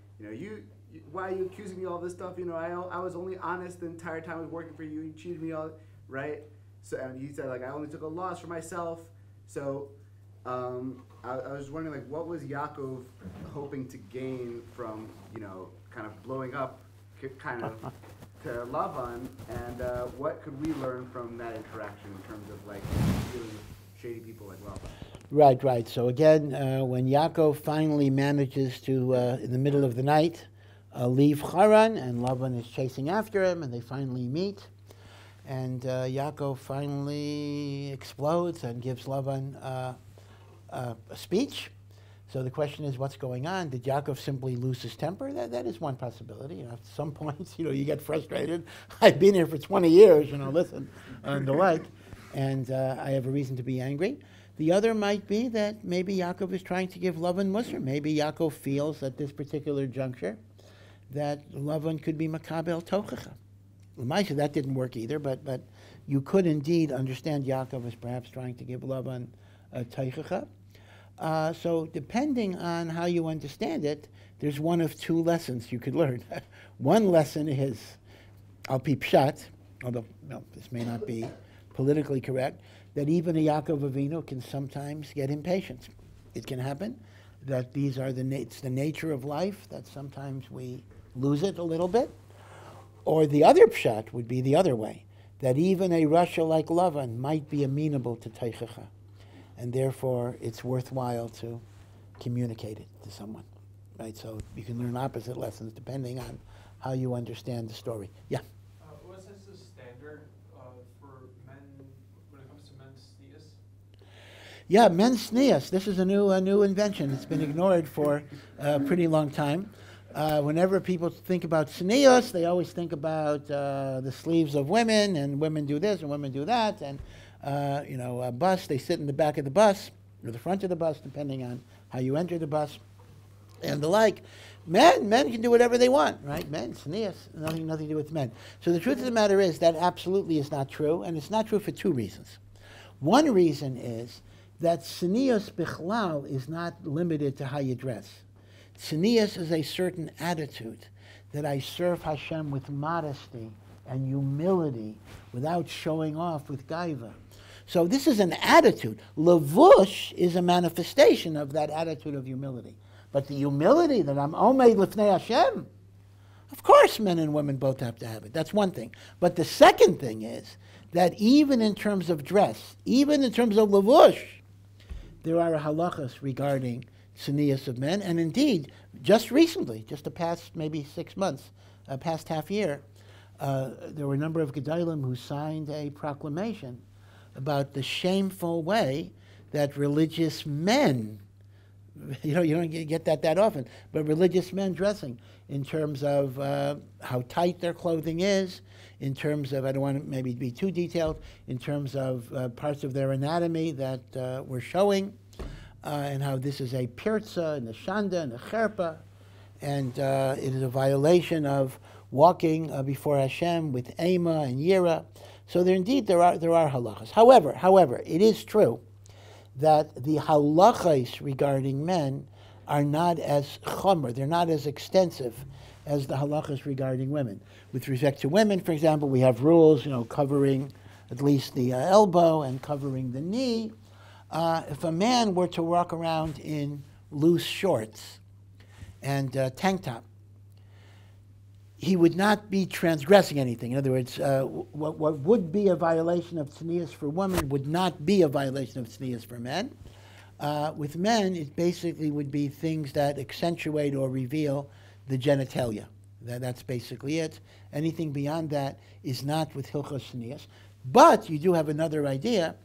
Speaker 1: why are you accusing me of all this stuff? I was only honest the entire time I was working for you. You cheated me all, right? So and he said, like, I only took a loss for myself. So I was wondering, like, what was Yaakov hoping to gain from, kind of blowing up, kind of, to Lavan, and what could we learn from that interaction in terms of, like, dealing with shady people like Lavan?
Speaker 2: Right. So again, when Yaakov finally manages to, in the middle of the night, leave Haran, and Lavan is chasing after him, and they finally meet, and Yaakov finally explodes and gives Lavan a speech. So the question is, what's going on? Did Yaakov simply lose his temper? That is one possibility. At some points, you get frustrated. I've been here for 20 years, listen, and the like, and I have a reason to be angry. The other might be that maybe Yaakov is trying to give Lavan Musar. Maybe Yaakov feels at this particular juncture that Lavan could be Makabel Tochacha. L'maisa, that didn't work either, but you could indeed understand Yaakov as perhaps trying to give Lavan a Tochacha. So depending on how you understand it, there's one of two lessons you could learn. One lesson is, Al Pi Pshat, although this may not be politically correct, that even a Yaakov Avinu can sometimes get impatient. It can happen that it's the nature of life, that sometimes we lose it a little bit. Or the other pshat would be the other way, that even a Rasha like Lavan might be amenable to teichacha, and therefore it's worthwhile to communicate it to someone. Right? So you can learn opposite lessons depending on how you understand the story. Yeah?
Speaker 5: What is the standard for men when it comes to men's tznius?
Speaker 2: Yeah, men's tznius. This is a new invention. It's been ignored for a pretty long time. Whenever people think about tznius, they always think about the sleeves of women, and women do this and women do that, and a bus, they sit in the back of the bus or the front of the bus, depending on how you enter the bus, and the like. Men can do whatever they want, right? Men, tznius, nothing to do with men. So the truth of the matter is that absolutely is not true, and it's not true for two reasons. One reason is that tznius bichlal is not limited to how you dress. Tznius is a certain attitude that I serve Hashem with modesty and humility without showing off with gaiva. So this is an attitude. Levush is a manifestation of that attitude of humility. But the humility that I'm omeid lifnei Hashem, of course men and women both have to have it. That's one thing. But the second thing is that even in terms of dress, even in terms of levush, there are halachas regarding tznius of men. And indeed, just recently, just the past maybe 6 months, past half year, there were a number of gedolim who signed a proclamation about the shameful way that religious men, you don't get that often, but religious men dressing in terms of how tight their clothing is, in terms of, I don't want to maybe be too detailed, in terms of parts of their anatomy that we're showing, and how this is a pirza and a shanda and a cherpa, and it is a violation of walking before Hashem with ema and yira. So there are halachas. However, it is true that the halachas regarding men are not as chomer, they're not as extensive as the halachas regarding women. With respect to women, for example, we have rules, covering at least the elbow and covering the knee. If a man were to walk around in loose shorts and tank top, he would not be transgressing anything. In other words, what would be a violation of tznius for women would not be a violation of tznius for men. With men, it basically would be things that accentuate or reveal the genitalia. That's basically it. Anything beyond that is not with hilchos tznius. But you do have another idea,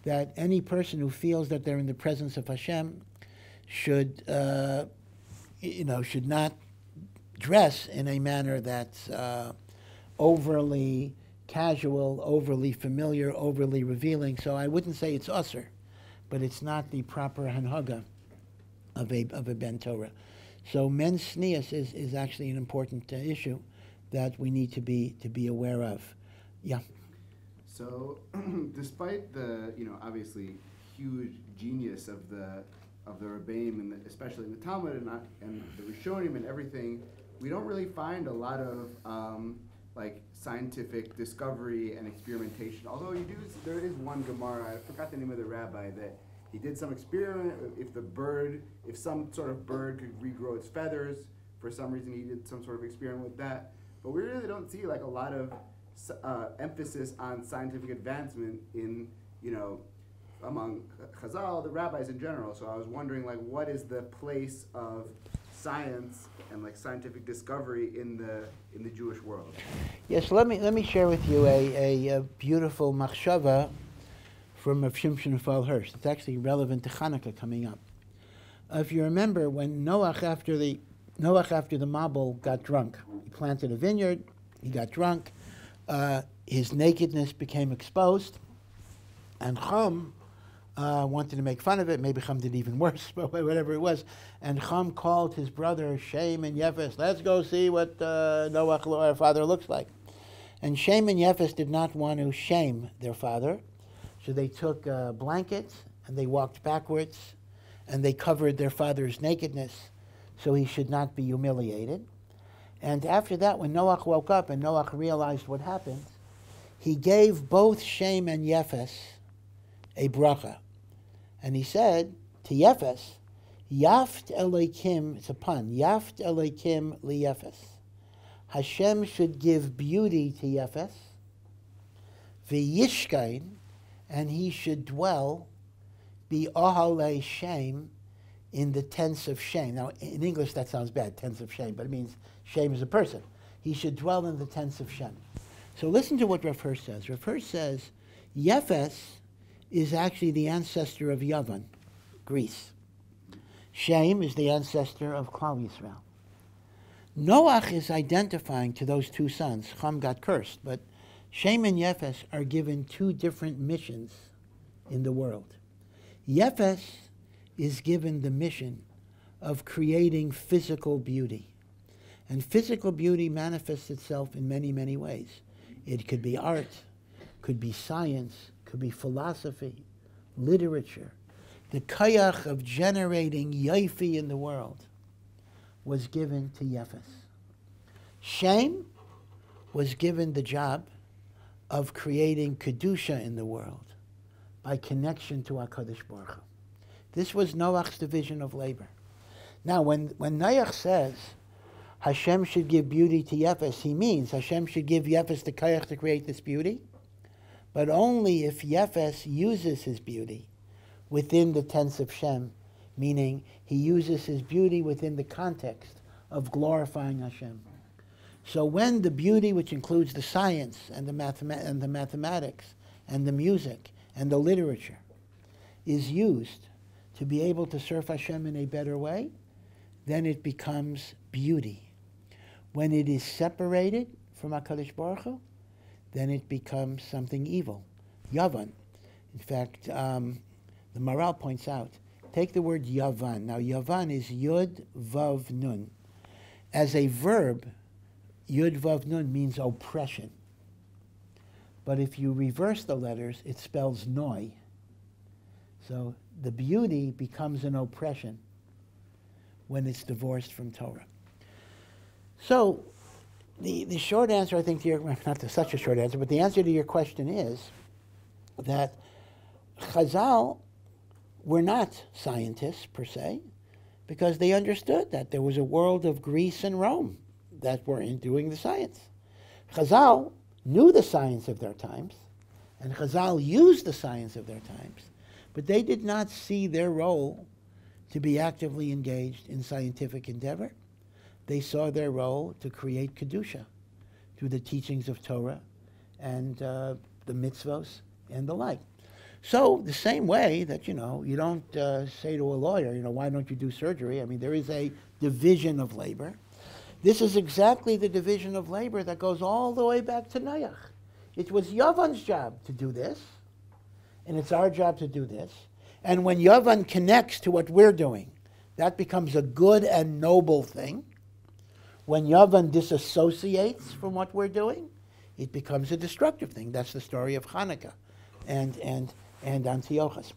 Speaker 2: that any person who feels that they're in the presence of Hashem should not dress in a manner that's overly casual, overly familiar, overly revealing. So I wouldn't say it's usher, but it's not the proper hanhaga of a ben Torah. So men's tznius is actually an important issue that we need to be aware of. Yeah.
Speaker 1: So, despite the obviously huge genius of the Rebbeim, and especially in the Talmud and the Rishonim and everything, we don't really find a lot of like scientific discovery and experimentation. Although there is one Gemara, I forgot the name of the rabbi, that he did some experiment. If some sort of bird could regrow its feathers, for some reason he did some sort of experiment with that. But we really don't see like a lot of emphasis on scientific advancement in among Chazal, the rabbis in general. So I was wondering, like, what is the place of science and like scientific discovery in the Jewish world?
Speaker 2: Yes, let me share with you a beautiful machshava from Rav Shimshon and Levi. It's actually relevant to Hanukkah coming up. If you remember, when Noach after the Mabul got drunk, he planted a vineyard, he got drunk, his nakedness became exposed, and Chum wanted to make fun of it. Maybe Chum did even worse, but whatever it was. And Chum called his brother Shem and Yefes, let's go see what Noach, our father, looks like. And Shem and Yefes did not want to shame their father, so they took blankets and they walked backwards and they covered their father's nakedness so he should not be humiliated. And after that, when Noach woke up and Noach realized what happened, he gave both Shem and Yefes a bracha. And he said to Yefes, Yaft Elokim, it's a pun, Yaft Elokim liyefes. Hashem should give beauty to Yefes, v'yishkain, and he should dwell, be ohale Shem, in the tents of Shem. Now, in English that sounds bad, tents of Shem, but it means Shem is a person. He should dwell in the tents of Shem. So listen to what Rav Hirsch says. Rav Hirsch says, Yefes is actually the ancestor of Yavan, Greece. Shem is the ancestor of Klal Yisrael. Noach is identifying to those two sons. Chum got cursed, but Shem and Yefes are given two different missions in the world. Yefes is given the mission of creating physical beauty. And physical beauty manifests itself in many, many ways. It could be art, could be science, could be philosophy, literature. The kayach of generating yaifi in the world was given to Yefes. Shem was given the job of creating kedusha in the world by connection to HaKadosh Baruch Hu. This was Noach's division of labor. Now, when Noach says Hashem should give beauty to Yefes, he means Hashem should give Yefes the kayach to create this beauty, but only if Yefes uses his beauty within the tents of Shem, meaning he uses his beauty within the context of glorifying Hashem. So when the beauty, which includes the science and the mathematics and the music and the literature, is used to be able to serve Hashem in a better way, then it becomes beauty. When it is separated from HaKadosh Baruch Hu, then it becomes something evil, Yavan. In fact, the Maral points out, take the word Yavan. Now, Yavan is Yud Vav Nun. As a verb, Yud Vav Nun means oppression. But if you reverse the letters, it spells noi. So the beauty becomes an oppression when it's divorced from Torah. So the short answer, I think, to your, not such a short answer, but the answer to your question is that Chazal were not scientists per se, because they understood that there was a world of Greece and Rome that were doing the science. Chazal knew the science of their times, and Chazal used the science of their times, but they did not see their role to be actively engaged in scientific endeavor. They saw their role to create Kedusha through the teachings of Torah and the mitzvos and the like. So the same way that, you don't say to a lawyer, why don't you do surgery? I mean, there is a division of labor. This is exactly the division of labor that goes all the way back to Noach. It was Yavan's job to do this, and it's our job to do this. And when Yavan connects to what we're doing, that becomes a good and noble thing. When Yavan disassociates from what we're doing, it becomes a destructive thing. That's the story of Hanukkah and Antiochus.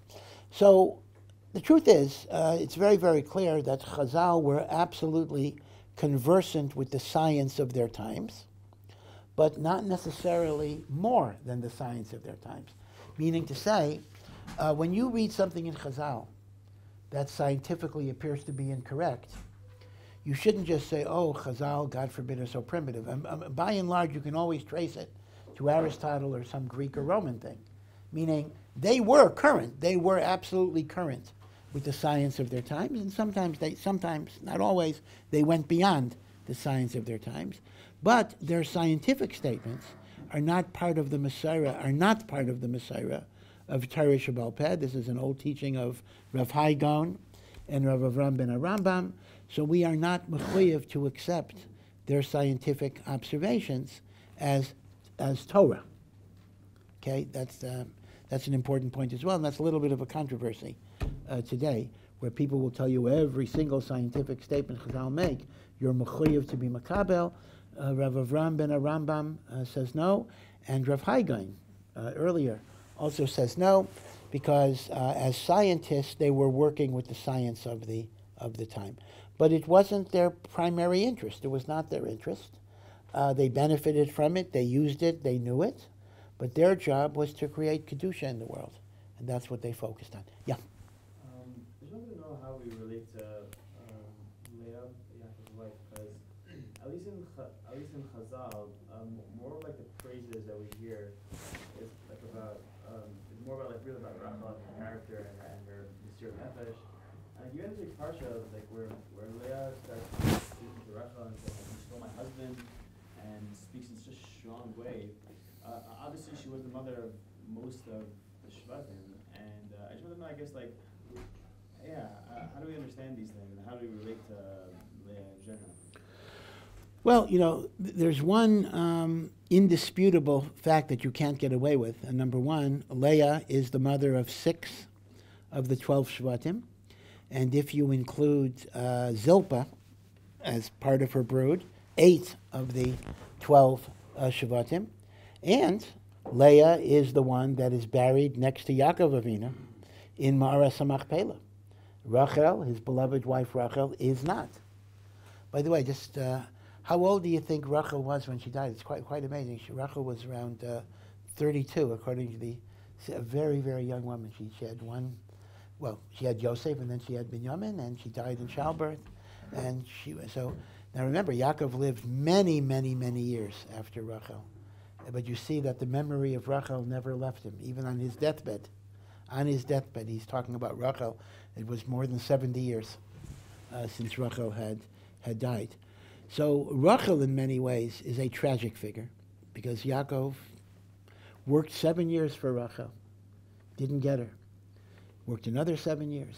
Speaker 2: So the truth is, it's very, very clear that Chazal were absolutely conversant with the science of their times, but not necessarily more than the science of their times. Meaning to say, when you read something in Chazal that scientifically appears to be incorrect, you shouldn't just say, oh, Chazal, God forbid, are so primitive. By and large, you can always trace it to Aristotle or some Greek or Roman thing. Meaning, they were current. They were absolutely current with the science of their times, and sometimes, not always, they went beyond the science of their times. But their scientific statements are not part of the Messiah, of Torah Shabbal Peh. This is an old teaching of Rav Hai Gaon and Rav Avram ben Arambam. So we are not mechuyev to accept their scientific observations as Torah. Okay, that's an important point as well, and that's a little bit of a controversy today, where people will tell you every single scientific statement Chazal make, you're mechuyev to be makabel. Rav Avram ben Arambam says no, and Rav Hai Gaon earlier also says no, because as scientists they were working with the science of the time. But it wasn't their primary interest. It was not their interest. They benefited from it, they used it, they knew it, but their job was to create Kedusha in the world, and that's what they focused on. Yeah?
Speaker 5: I just want to know how we relate to Leah, Yaakov's wife, because at least in Chazal, more like the phrases that we hear is like about, it's more about like really about Rachel and her character and her mysterious nefesh. And you enter the parsha like where Leah starts speaking to Rachel and says, "You stole my husband," and speaks in such a strong way. Obviously, she was the mother of most of the Shvatim, and I just want to know, I guess, like, how do we understand these things, and how do we relate to Leah in general?
Speaker 2: Well, there's one indisputable fact that you can't get away with. And number one, Leah is the mother of 6 of the 12 Shvatim. And if you include Zilpah as part of her brood, 8 of the 12 Shvatim. And Leah is the one that is buried next to Yaakov Avinu in Ma'aras HaMachpelah. Rachel, his beloved wife Rachel, is not. By the way, just how old do you think Rachel was when she died? It's quite amazing. Rachel was around 32, according to a very, very young woman. She had she had Yosef, and then she had Binyamin, and she died in childbirth. And now remember, Yaakov lived many, many, many years after Rachel. But you see that the memory of Rachel never left him, even on his deathbed. On his deathbed, he's talking about Rachel. It was more than 70 years since Rachel had died. So Rachel, in many ways, is a tragic figure, because Yaakov worked 7 years for Rachel, didn't get her. Worked another 7 years,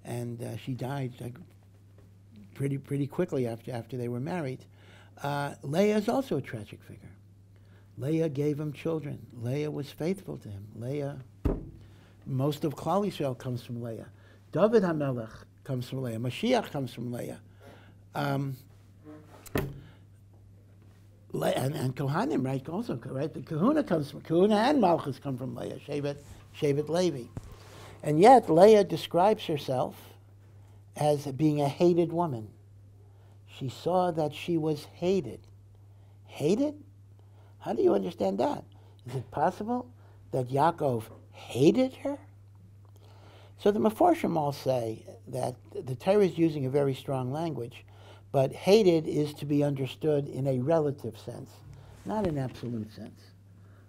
Speaker 2: and she died pretty quickly after they were married. Leah is also a tragic figure. Leah gave him children. Leah was faithful to him. Most of Klal Yisrael comes from Leah. David HaMelech comes from Leah. Moshiach comes from Leah. And Kohanim, right? Also, right? The Kahuna and Malchus come from Leah. Shevet Levi. And yet, Leah describes herself as being a hated woman. She saw that she was hated. Hated? How do you understand that? Is it possible that Yaakov hated her? So the Meforshim all say that the Torah is using a very strong language, but hated is to be understood in a relative sense, not an absolute sense.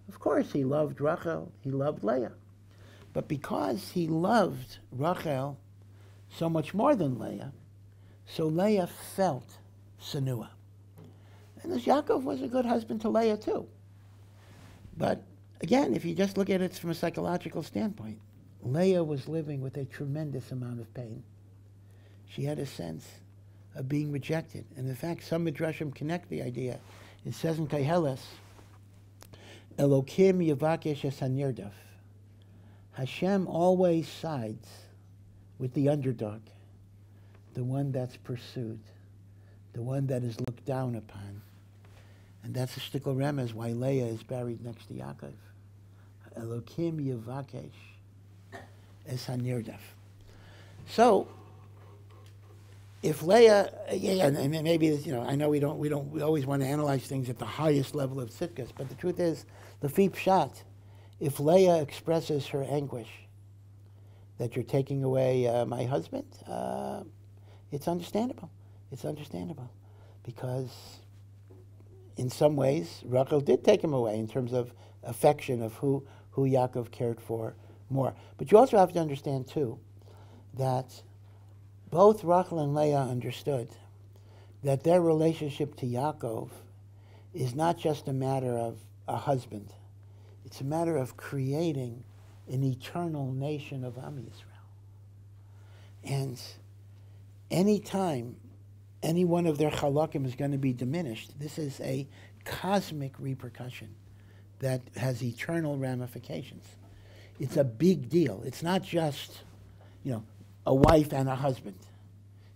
Speaker 2: Of course, he loved Rachel, he loved Leah. But because he loved Rachel so much more than Leah, so Leah felt tzanua. And this Yaakov was a good husband to Leah too. But again, if you just look at it from a psychological standpoint, Leah was living with a tremendous amount of pain. She had a sense of being rejected. And in fact, some Midrashim connect the idea. It says in Koheles, Elokim Yavakesh es hanirdaf. Hashem always sides with the underdog. the one that's pursued, the one that is looked down upon. And that's the shtickle remez why Leah is buried next to Yaakov. Elokim Yevakesh Es HaNirdaf. So, if Leah, and maybe this, I know we always want to analyze things at the highest level of tzidkas, but the truth is, Lefi Pshat, if Leah expresses her anguish that you're taking away my husband, it's understandable. It's understandable, because in some ways, Rachel did take him away in terms of affection of who Yaakov cared for more. But you also have to understand, too, that both Rachel and Leah understood that their relationship to Yaakov is not just a matter of a husband. It's a matter of creating an eternal nation of Am Yisrael. And any time any one of their chalakim is going to be diminished, this is a cosmic repercussion that has eternal ramifications. It's a big deal. It's not just, a wife and a husband.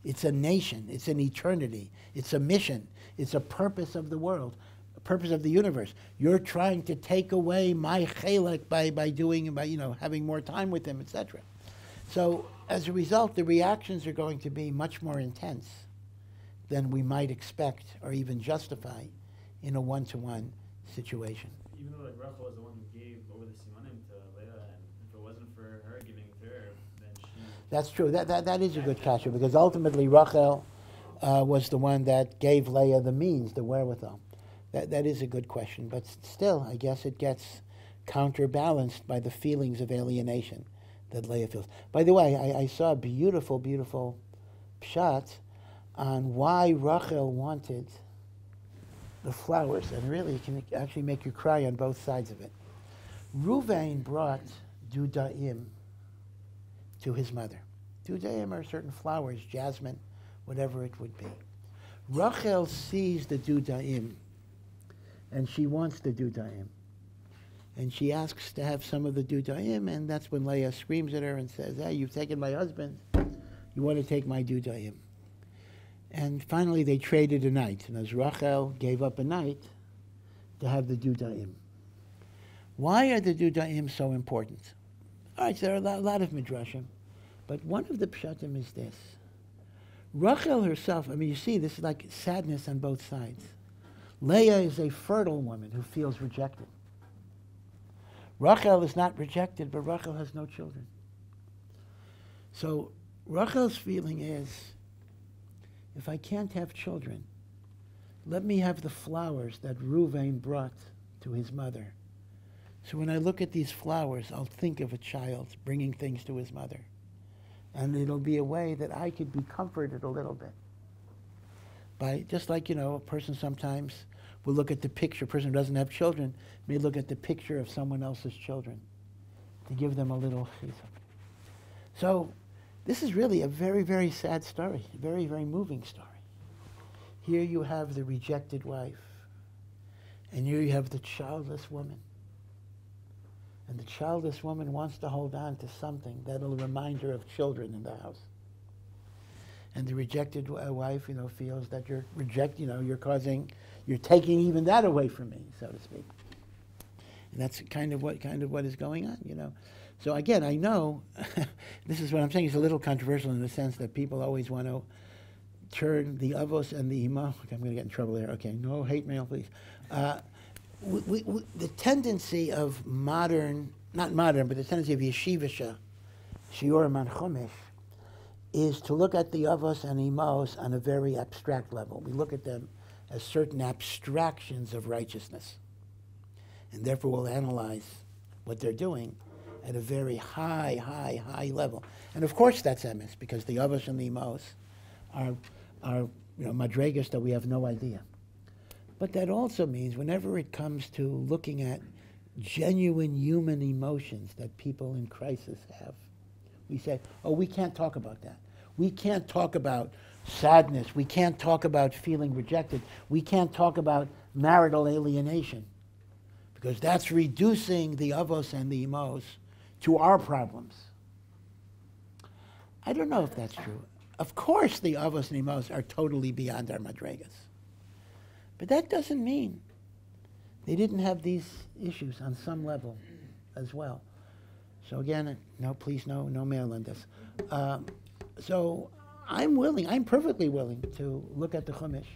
Speaker 2: It's a nation. It's an eternity. It's a mission. It's a purpose of the world, a purpose of the universe. You're trying to take away my chelek by having more time with him, etc. So as a result, the reactions are going to be much more intense than we might expect or even justify in a one-to-one situation.
Speaker 5: Even though Rachel was the one who gave over the simanim to Leah, and if it wasn't for her giving it to her, then she...
Speaker 2: That's true. That is a good kasha, because ultimately Rachel was the one that gave Leah the means, the wherewithal. That is a good question, but still, I guess it gets counterbalanced by the feelings of alienation that Leah feels. By the way, I saw a beautiful, beautiful pshat on why Rachel wanted the flowers, and really it can actually make you cry on both sides of it. Ruvain brought dudaim to his mother. Dudaim are certain flowers, jasmine, whatever it would be. Rachel sees the dudaim, and she wants the dudaim. And she asks to have some of the dudaim, and that's when Leah screams at her and says, hey, you've taken my husband, you want to take my dudaim. And finally they traded a night, and as Rachel gave up a night to have the dudaim. Why are the dudaim so important? All right, so there are a lot of midrashim, but one of the pshatim is this. Rachel herself, you see, this is like sadness on both sides. Leah is a fertile woman who feels rejected. Rachel is not rejected, but Rachel has no children. So Rachel's feeling is, if I can't have children, let me have the flowers that Ruvain brought to his mother. So when I look at these flowers, I'll think of a child bringing things to his mother. And it'll be a way that I could be comforted a little bit. By, just like, a person sometimes will look at the picture, a person who doesn't have children may look at the picture of someone else's children to give them a little chizuk. So this is really a very, very sad story, a very, very moving story. Here you have the rejected wife, and here you have the childless woman. And the childless woman wants to hold on to something that'll remind her of children in the house. And the rejected wife, feels that you're taking even that away from me, so to speak. And that's kind of what is going on, So again, I know this is what I'm saying. It's a little controversial in the sense that people always want to turn the avos and the ima. Okay, I'm going to get in trouble there. Okay, no hate mail, please. The tendency of not modern, but the tendency of yeshivisha, shiur man chomesh, is to look at the avos and imos on a very abstract level. We look at them as certain abstractions of righteousness, and therefore we'll analyze what they're doing at a very high level. And of course that's emes, because the avos and the imos are madregas that we have no idea. But that also means whenever it comes to looking at genuine human emotions that people in crisis have, we say, oh, we can't talk about that. We can't talk about sadness. We can't talk about feeling rejected. We can't talk about marital alienation, because that's reducing the avos and the imos to our problems. I don't know if that's true. Of course, the avos and imos are totally beyond our madregas. But that doesn't mean they didn't have these issues on some level as well. So again, no, please, no mail on this. So I'm perfectly willing to look at the Chumash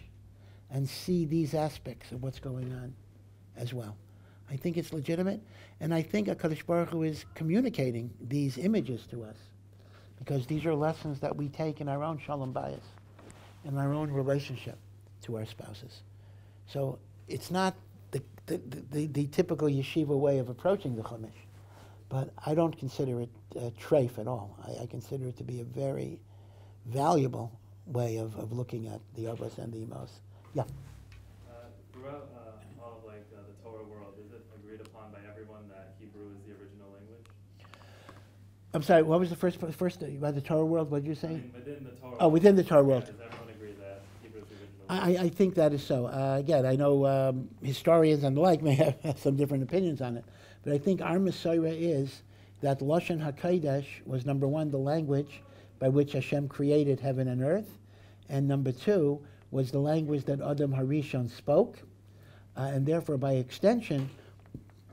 Speaker 2: and see these aspects of what's going on as well. I think it's legitimate, and I think HaKadosh Baruch Hu is communicating these images to us, because these are lessons that we take in our own shalom bayis, in our own relationship to our spouses. So it's not the typical yeshiva way of approaching the Chumash, but I don't consider it treif at all. I consider it to be a very valuable way of looking at the avos and the imos. Yeah.
Speaker 3: Throughout all of the Torah world, is it agreed upon by everyone that Hebrew is the original language?
Speaker 2: I'm sorry, what was the first by the Torah world? What did you say?
Speaker 3: I mean, within the Torah.
Speaker 2: Oh, within the Torah world.
Speaker 3: Does everyone agree that Hebrew is the original language?
Speaker 2: I think that is so. Again, I know historians and the like may have some different opinions on it, but I think our Messiah is that Lashon HaKodesh was, number one, the language by which Hashem created heaven and earth, and number two was the language that Adam Harishon spoke, and therefore, by extension,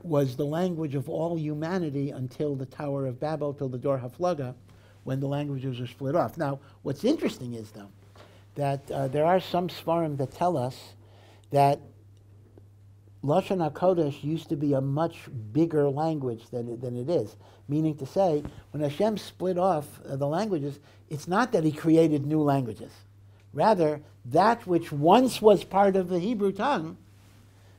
Speaker 2: was the language of all humanity until the Tower of Babel, till the Dor HaFlaga, when the languages were split off. Now, what's interesting is, though, that there are some Sfarim that tell us that Lashon HaKodesh used to be a much bigger language than it is. Meaning to say, when Hashem split off the languages, it's not that he created new languages. Rather, that which once was part of the Hebrew tongue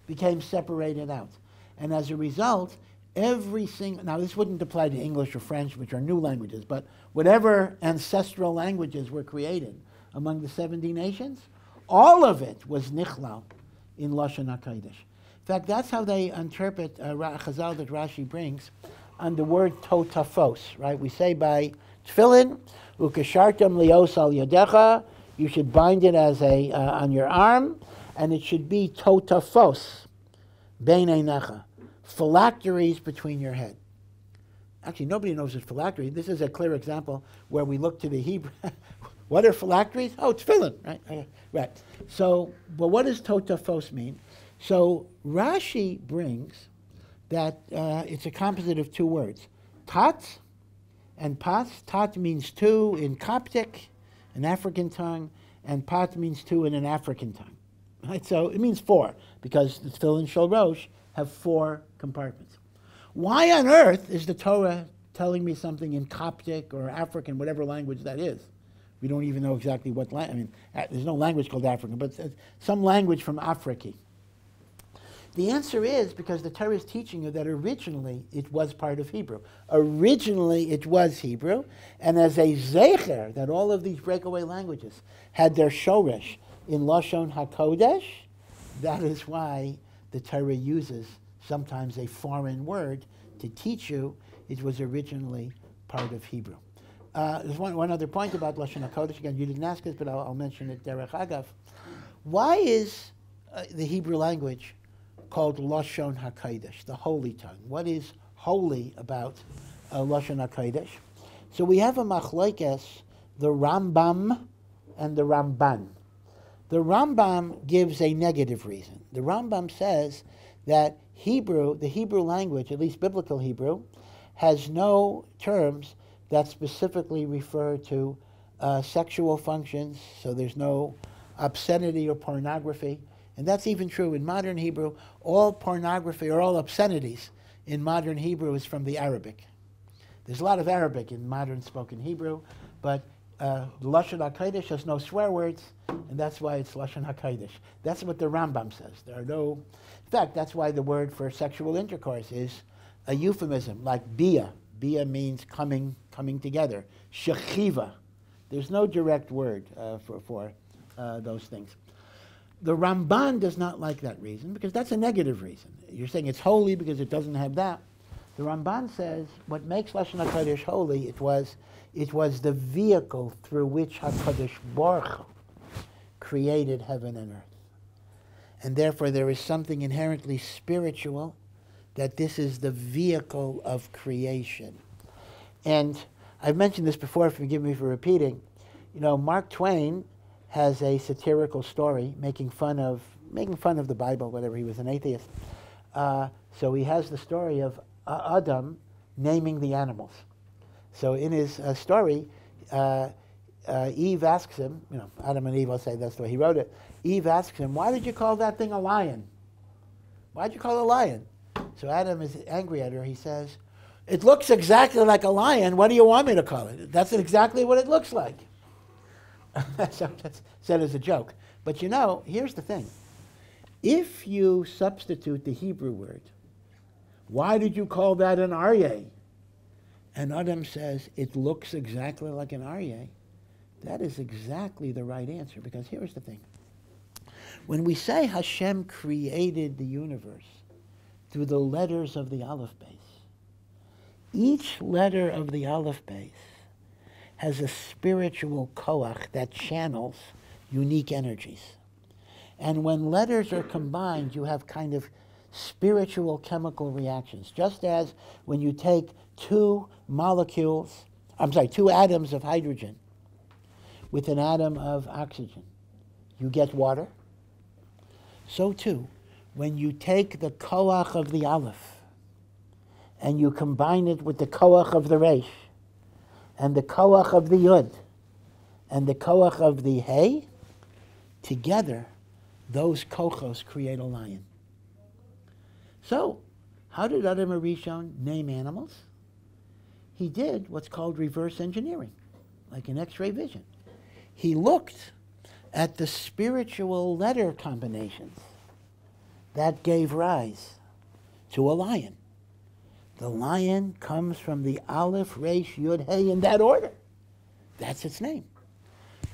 Speaker 2: became separated out. And as a result, every single, now this wouldn't apply to English or French, which are new languages, but whatever ancestral languages were created among the 70 nations, all of it was nichlal in Lashon HaKodesh. In fact, that's how they interpret Chazal that Rashi brings on the word totafos, right? We say by tefillin, ukashartam lios al yadecha, you should bind it as on your arm, and it should be totafos, bein einecha, phylacteries between your head. Actually, nobody knows what phylactery. This is a clear example where we look to the Hebrew. What are phylacteries? Oh, tefillin, right? Right. So, but what does totafos mean? So Rashi brings that it's a composite of two words, tat and pas. Tat means two in Coptic, an African tongue, and pat means two in an African tongue. Right? So it means four, because the tefillin shel rosh have four compartments. Why on earth is the Torah telling me something in Coptic or African, whatever language that is? We don't even know exactly what language. I mean, there's no language called African, but some language from Africa. The answer is because the Torah is teaching you that originally it was part of Hebrew. Originally it was Hebrew, and as a zecher, that all of these breakaway languages had their shoresh in Lashon HaKodesh, that is why the Torah uses sometimes a foreign word to teach you it was originally part of Hebrew. There's one other point about Lashon HaKodesh. Again, you didn't ask us, but I'll mention it derech agav. Why is the Hebrew language called Lashon HaKodesh, the holy tongue? What is holy about Lashon HaKodesh? So we have a machlokes, the Rambam and the Ramban. The Rambam gives a negative reason. The Rambam says that Hebrew, the Hebrew language, at least biblical Hebrew, has no terms that specifically refer to sexual functions, so there's no obscenity or pornography. And that's even true in modern Hebrew. All pornography or all obscenities in modern Hebrew is from the Arabic. There's a lot of Arabic in modern spoken Hebrew, but Lashon HaKodesh has no swear words, and that's why it's Lashon HaKodesh. That's what the Rambam says. There are no, in fact, that's why the word for sexual intercourse is a euphemism, like bia. Bia means coming together. Shechiva. There's no direct word for those things. The Ramban does not like that reason, because that's a negative reason. You're saying it's holy because it doesn't have that. The Ramban says what makes Lashon HaKodesh holy, it was the vehicle through which HaKadosh Baruch Hu created heaven and earth. And therefore there is something inherently spiritual, that this is the vehicle of creation. And I've mentioned this before, forgive me for repeating. Mark Twain has a satirical story making fun of the Bible, whatever. He was an atheist. So he has the story of Adam naming the animals. So in his story, Eve asks him, Adam and Eve, I'll say that's the way he wrote it. Eve asks him, why did you call that thing a lion? Why did you call it a lion? So Adam is angry at her. He says, it looks exactly like a lion. What do you want me to call it? That's exactly what it looks like. So that's said as a joke. But here's the thing. If you substitute the Hebrew word, why did you call that an aryeh? And Adam says, it looks exactly like an aryeh. That is exactly the right answer, because here's the thing. When we say Hashem created the universe through the letters of the Aleph Beis, each letter of the Aleph Beis has a spiritual koach that channels unique energies. And when letters are combined, you have kind of spiritual chemical reactions. Just as when you take two atoms of hydrogen with an atom of oxygen, you get water. So too, when you take the koach of the Aleph and you combine it with the koach of the Resh and the koach of the Yud and the koach of the Hey, together, those kochos create a lion. So, how did Adam HaRishon name animals? He did what's called reverse engineering, like an X-ray vision. He looked at the spiritual letter combinations that gave rise to a lion. The lion comes from the Aleph, Resh, Yud, Hey in that order. That's its name.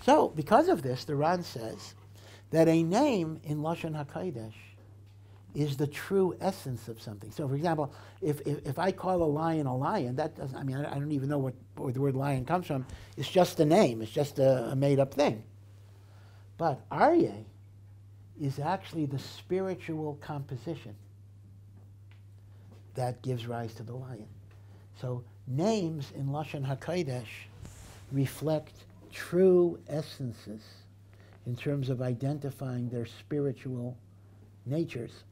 Speaker 2: So, because of this, the Ran says that a name in Lashon HaKodesh is the true essence of something. So, for example, if I call a lion, that doesn't, I don't even know where the word lion comes from. It's just a name. It's just a made-up thing. But Aryeh is actually the spiritual composition that gives rise to the lion. So, names in Lashon HaKodesh reflect true essences in terms of identifying their spiritual natures,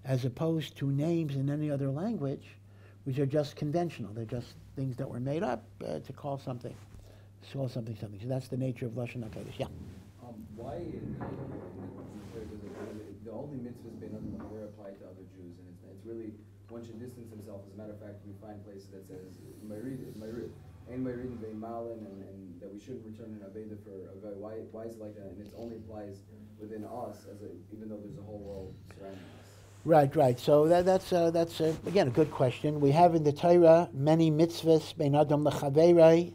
Speaker 2: as opposed to names in any other language, which are just conventional. They're just things that were made up to call something. So that's the nature of Lashon HaKodesh. Yeah?
Speaker 8: Why the only mitzvahs bein were applied to other Jews, and it's really, one should distance himself. As a matter of fact, we find places that says, and that we shouldn't return an aveda for a guy. Why is it like that? And it only applies within us, even though there's a whole world surrounding us.
Speaker 2: Right. So that's again a good question. We have in the Torah many mitzvahs, bein adam lechaverei,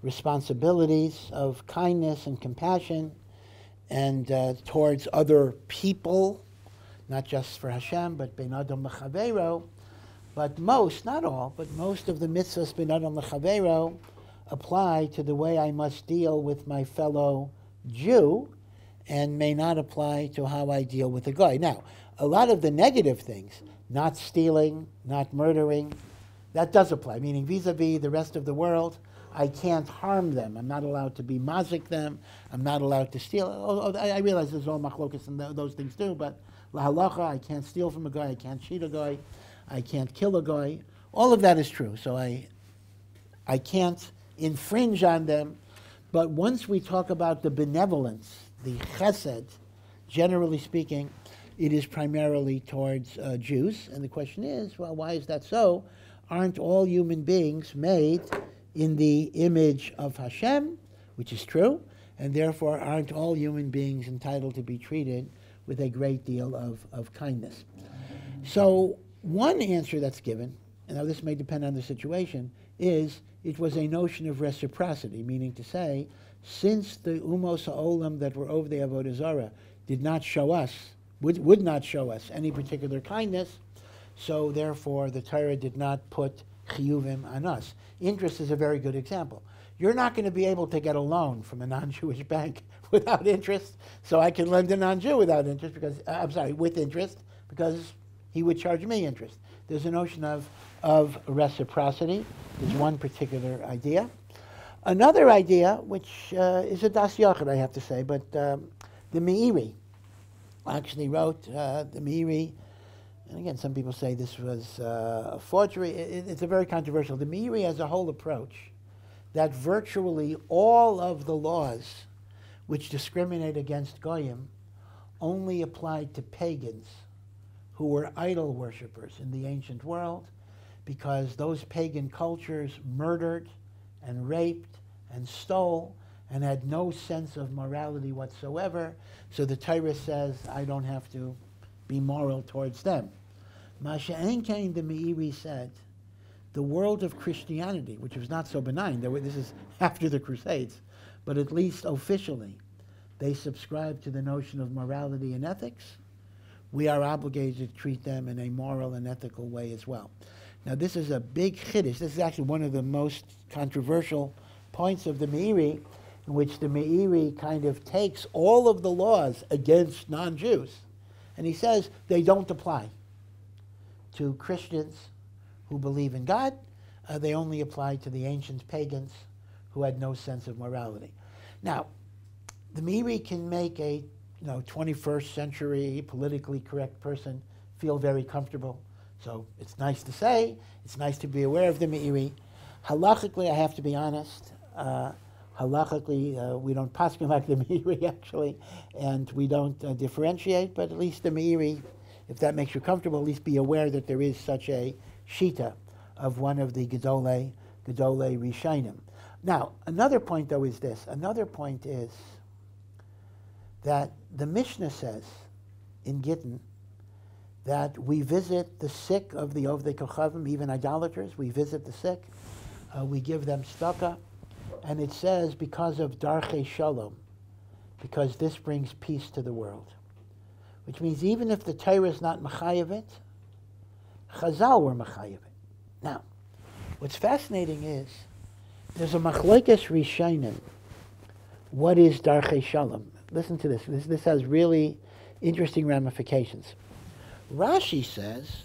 Speaker 2: responsibilities of kindness and compassion, and towards other people, not just for Hashem, but bein adam lechaveiro. But most, not all, but most of the mitzvahs bein adam lechaveiro apply to the way I must deal with my fellow Jew, and may not apply to how I deal with a guy. Now, a lot of the negative things, not stealing, not murdering, that does apply, meaning vis-a-vis the rest of the world, I can't harm them. I'm not allowed to be mazik them. I'm not allowed to steal. I realize there's all machlokas and those things too, but la halacha, I can't steal from a guy, I can't cheat a guy, I can't kill a guy. All of that is true, so I can't infringe on them. But once we talk about the benevolence, the chesed, generally speaking, it is primarily towards Jews. And the question is, well, why is that so? Aren't all human beings made in the image of Hashem, which is true, and therefore aren't all human beings entitled to be treated with a great deal of kindness? So one answer that's given, and now this may depend on the situation, is it was a notion of reciprocity, meaning to say, since the umos ha'olam that were over the Avodah Zarah did not show us, would not show us any particular kindness, so therefore the Torah did not put chiyuvim on us. Interest is a very good example. You're not going to be able to get a loan from a non-Jewish bank without interest, so I can lend a non-Jew without interest, with interest, because he would charge me interest. There's a notion of reciprocity. There's one particular idea. Another idea, which is a das yachid, I have to say, but the Meiri actually wrote, the Meiri, and again, some people say this was a forgery. It's a very controversial. The Meiri has a whole approach that virtually all of the laws which discriminate against goyim only applied to pagans who were idol worshippers in the ancient world, because those pagan cultures murdered and raped and stole and had no sense of morality whatsoever. So the Torah says, I don't have to be moral towards them. Masha Enkain, the Meiri said, the world of Christianity, which was not so benign, this is after the Crusades, but at least officially, they subscribe to the notion of morality and ethics. We are obligated to treat them in a moral and ethical way as well. Now, this is a big chiddush. This is actually one of the most controversial points of the Meiri, in which the Meiri kind of takes all of the laws against non-Jews, and he says they don't apply to Christians who believe in God. They only apply to the ancient pagans who had no sense of morality. Now, the Meiri can make a 21st century politically correct person feel very comfortable. So it's nice to say, it's nice to be aware of the Meiri. Halachically, I have to be honest, halachically, we don't possibly like the Meiri actually, and we don't differentiate, but at least the Meiri, if that makes you comfortable, at least be aware that there is such a shita of one of the Gedolei Rishonim. Now, another point though is this. Another point is that the Mishnah says in Gittin that we visit the sick of the Ovdei Kochavim, even idolaters. We visit the sick. We give them tzedakah. And it says because of Darchei Shalom, because this brings peace to the world. Which means even if the Torah is not mechayev it, Chazal were mechayev it. Now, what's fascinating is there's a machlokes rishonim. What is Darchei Shalom? Listen to this. This has really interesting ramifications. Rashi says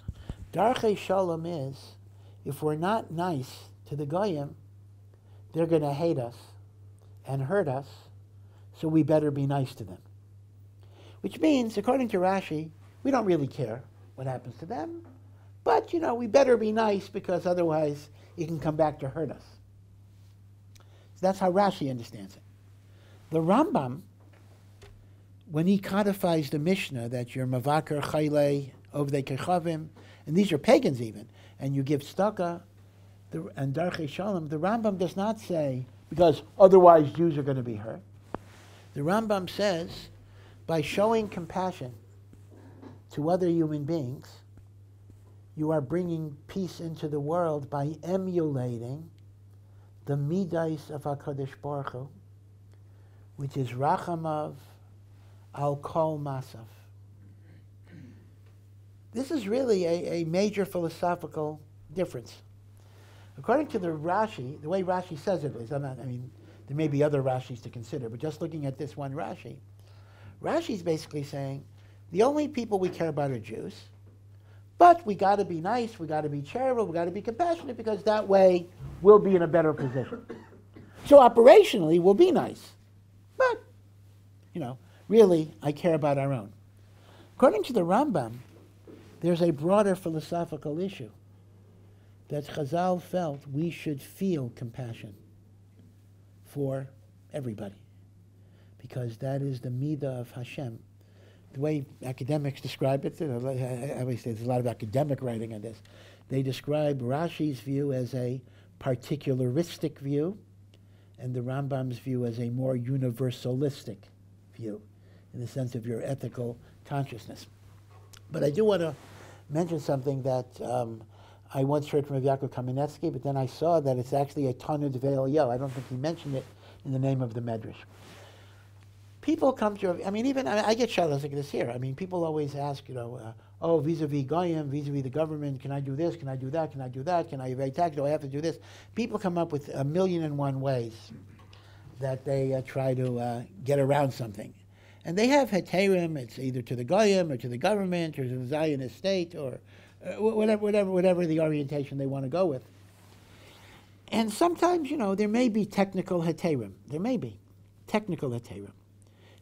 Speaker 2: Darchei Shalom is if we're not nice to the goyim, they're going to hate us and hurt us, so we better be nice to them. Which means, according to Rashi, we don't really care what happens to them, but, we better be nice because otherwise it can come back to hurt us. So that's how Rashi understands it. The Rambam, when he codifies the Mishnah that you're mavakar chayle ovdei kechavim, and these are pagans even, and you give tzedakah and darchei shalom, the Rambam does not say, because otherwise Jews are going to be hurt. The Rambam says, by showing compassion to other human beings, you are bringing peace into the world by emulating the midas of HaKadosh Baruch Hu, which is rachamav al kol masav. This is really a major philosophical difference. According to the Rashi, the way Rashi says it is, there may be other Rashis to consider, but just looking at this one Rashi, Rashi's basically saying, the only people we care about are Jews, but we got to be nice, we got to be charitable, we got to be compassionate, because that way we'll be in a better position. So operationally, we'll be nice, but, really, I care about our own. According to the Rambam, there's a broader philosophical issue that Chazal felt we should feel compassion for everybody, because that is the midah of Hashem. The way academics describe it, obviously there's a lot of academic writing on this. They describe Rashi's view as a particularistic view, and the Rambam's view as a more universalistic view, in the sense of your ethical consciousness. But I do want to mention something that I once heard from Yaakov Kamenetsky, but then I saw that it's actually a Tanud Ve'el. I don't think he mentioned it in the name of the Medrash. People come to, I get shalos like this here. People always ask, vis-a-vis goyim, vis-a-vis the government, can I do this, can I do that, can I do that, can I evade tax, do I have to do this? People come up with 1,000,001 ways that they try to get around something. And they have heterim, it's either to the goyim or to the government or to the Zionist state or whatever the orientation they want to go with. And sometimes, there may be technical heterim. There may be technical heterim.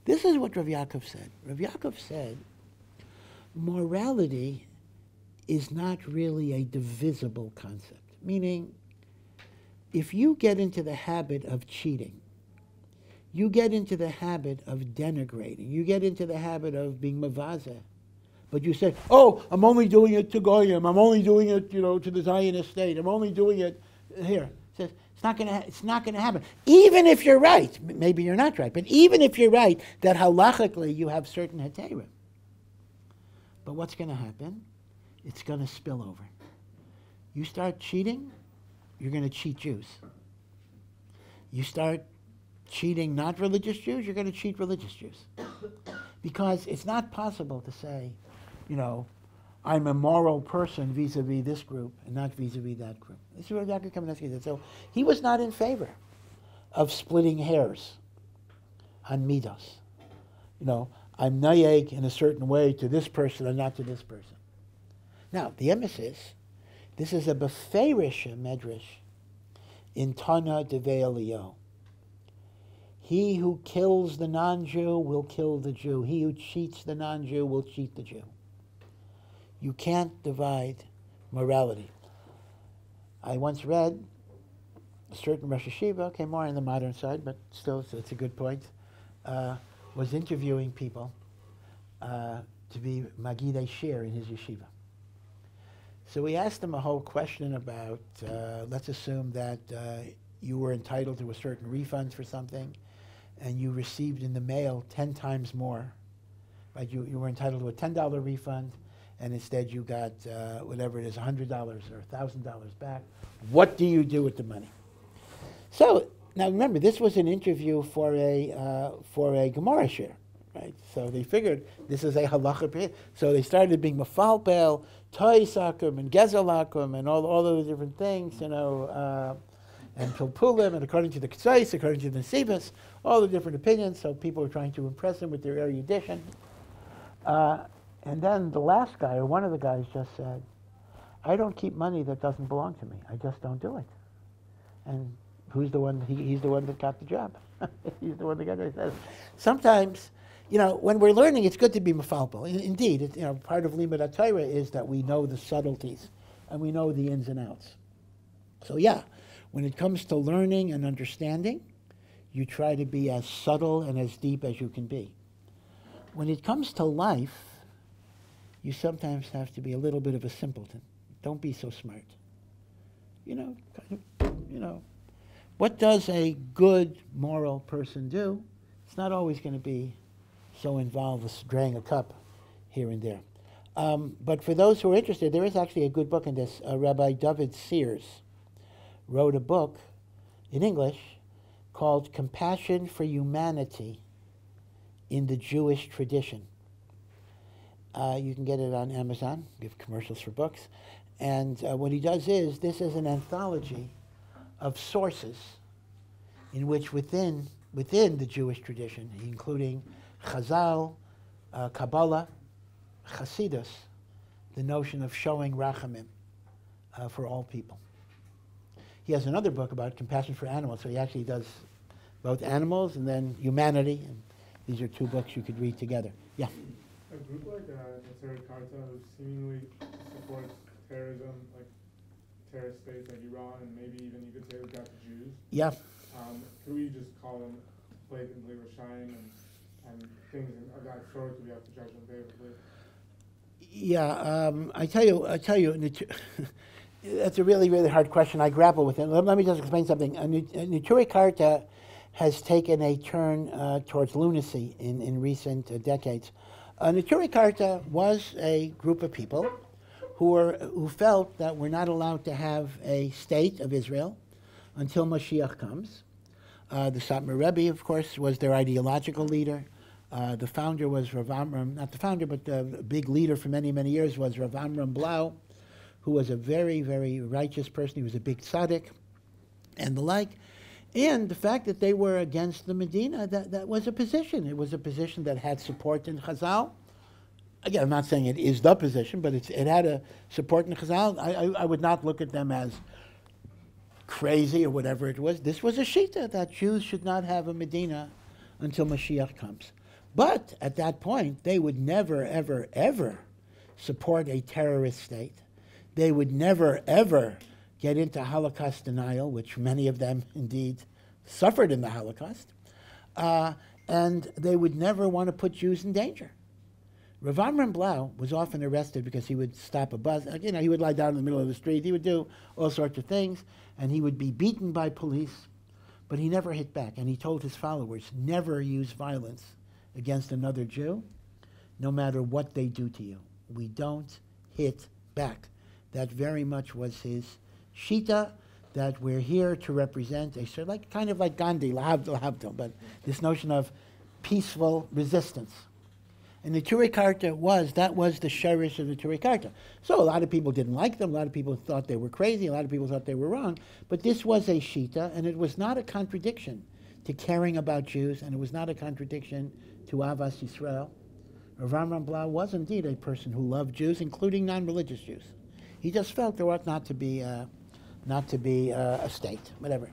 Speaker 2: This is what Rav Yaakov said. Rav Yaakov said, morality is not really a divisible concept. Meaning, if you get into the habit of cheating, you get into the habit of denigrating, you get into the habit of being mavazeh, but you say, oh, I'm only doing it to goyim, I'm only doing it, to the Zionist state, I'm only doing it here. It says, it's not going to happen. Even if you're right, maybe you're not right, but even if you're right, that halachically you have certain heterim. But what's going to happen? It's going to spill over. You start cheating, you're going to cheat Jews. You start cheating not religious Jews, you're going to cheat religious Jews. Because it's not possible to say, I'm a moral person vis-a-vis this group and not vis-a-vis that group. This is what Yaakov Kamenetsky said. So he was not in favor of splitting hairs on midos. I'm nayeg in a certain way to this person and not to this person. Now, the emphasis, this is a beferish medrash in Tana Devei Eliyahu. He who kills the non-Jew will kill the Jew. He who cheats the non-Jew will cheat the Jew. You can't divide morality. I once read a certain Rosh Yeshiva, more on the modern side, but still it's a good point, was interviewing people to be Magidei Shir in his yeshiva. So we asked him a whole question about, let's assume that you were entitled to a certain refund for something, and you received in the mail 10 times more. Right? You were entitled to a $10 refund, and instead you got whatever it is, $100 or $1,000 back. What do you do with the money? So now remember, this was an interview for a Gemara share, right? So they figured this is a halacha. So they started being mafalpel, toisakum, and gezelakum, and all those different things, and pilpulim, and according to the Ketzais, according to the Sivas, all the different opinions. So people were trying to impress him with their erudition. And then the last guy, or one of the guys, just said, I don't keep money that doesn't belong to me. I just don't do it. And who's the one? He's the one that got the job. He's the one that got it. Sometimes, when we're learning, it's good to be mafalpel. Indeed, part of limud Torah is that we know the subtleties and we know the ins and outs. So yeah, when it comes to learning and understanding, you try to be as subtle and as deep as you can be. When it comes to life, you sometimes have to be a little bit of a simpleton. Don't be so smart. What does a good moral person do? It's not always going to be so involved with draining a cup here and there. But for those who are interested, there is actually a good book in this. Rabbi David Sears wrote a book in English called Compassion for Humanity in the Jewish Tradition. You can get it on Amazon, give commercials for books. And what he does is, this is an anthology of sources in which within the Jewish tradition, including Chazal, Kabbalah, Hasidus, the notion of showing rachamim for all people. He has another book about compassion for animals, so he actually does both animals and then humanity, and these are two books you could read together. Yeah?
Speaker 6: A group like Neturei Karta who seemingly supports terrorism, like terrorist states like Iran, and maybe even you could say we've got the Jews.
Speaker 2: Yeah.
Speaker 6: Could we just call them blatantly reshaim and things of that sort? Do we have to judge them favorably?
Speaker 2: Yeah, I tell you, that's a really, really hard question. I grapple with it. Let me just explain something. Neturei Karta has taken a turn towards lunacy in recent decades. Neturei Karta was a group of people who felt that we're not allowed to have a state of Israel until Moshiach comes. The Satmar Rebbe, of course, was their ideological leader. The founder was Rav Amram, not the founder, but the big leader for many, many years was Rav Amram Blau, who was a very, very righteous person. He was a big tzaddik and the like. And the fact that they were against the Medina, that was a position. It was a position that had support in Chazal. Again, I'm not saying it is the position, but it had a support in Chazal. I would not look at them as crazy or whatever it was. This was a shita that Jews should not have a Medina until Moshiach comes. But at that point, they would never, ever, ever support a terrorist state. They would never, ever get into Holocaust denial, which many of them indeed suffered in the Holocaust. And they would never want to put Jews in danger. Rav Amram Blau was often arrested because he would stop a bus. He would lie down in the middle of the street. He would do all sorts of things, and he would be beaten by police, but he never hit back. And he told his followers, never use violence against another Jew, no matter what they do to you. We don't hit back. That very much was his shita, that we're here to represent a sort of kind of like Gandhi, lahavdil, but this notion of peaceful resistance. And the Neturei Karta was the shirish of the Neturei Karta. So a lot of people didn't like them, a lot of people thought they were crazy, a lot of people thought they were wrong, but this was a shita, and it was not a contradiction to caring about Jews, and it was not a contradiction to Avas Yisrael. Rav Amram Blau was indeed a person who loved Jews, including non-religious Jews. He just felt there ought not to be a state, whatever.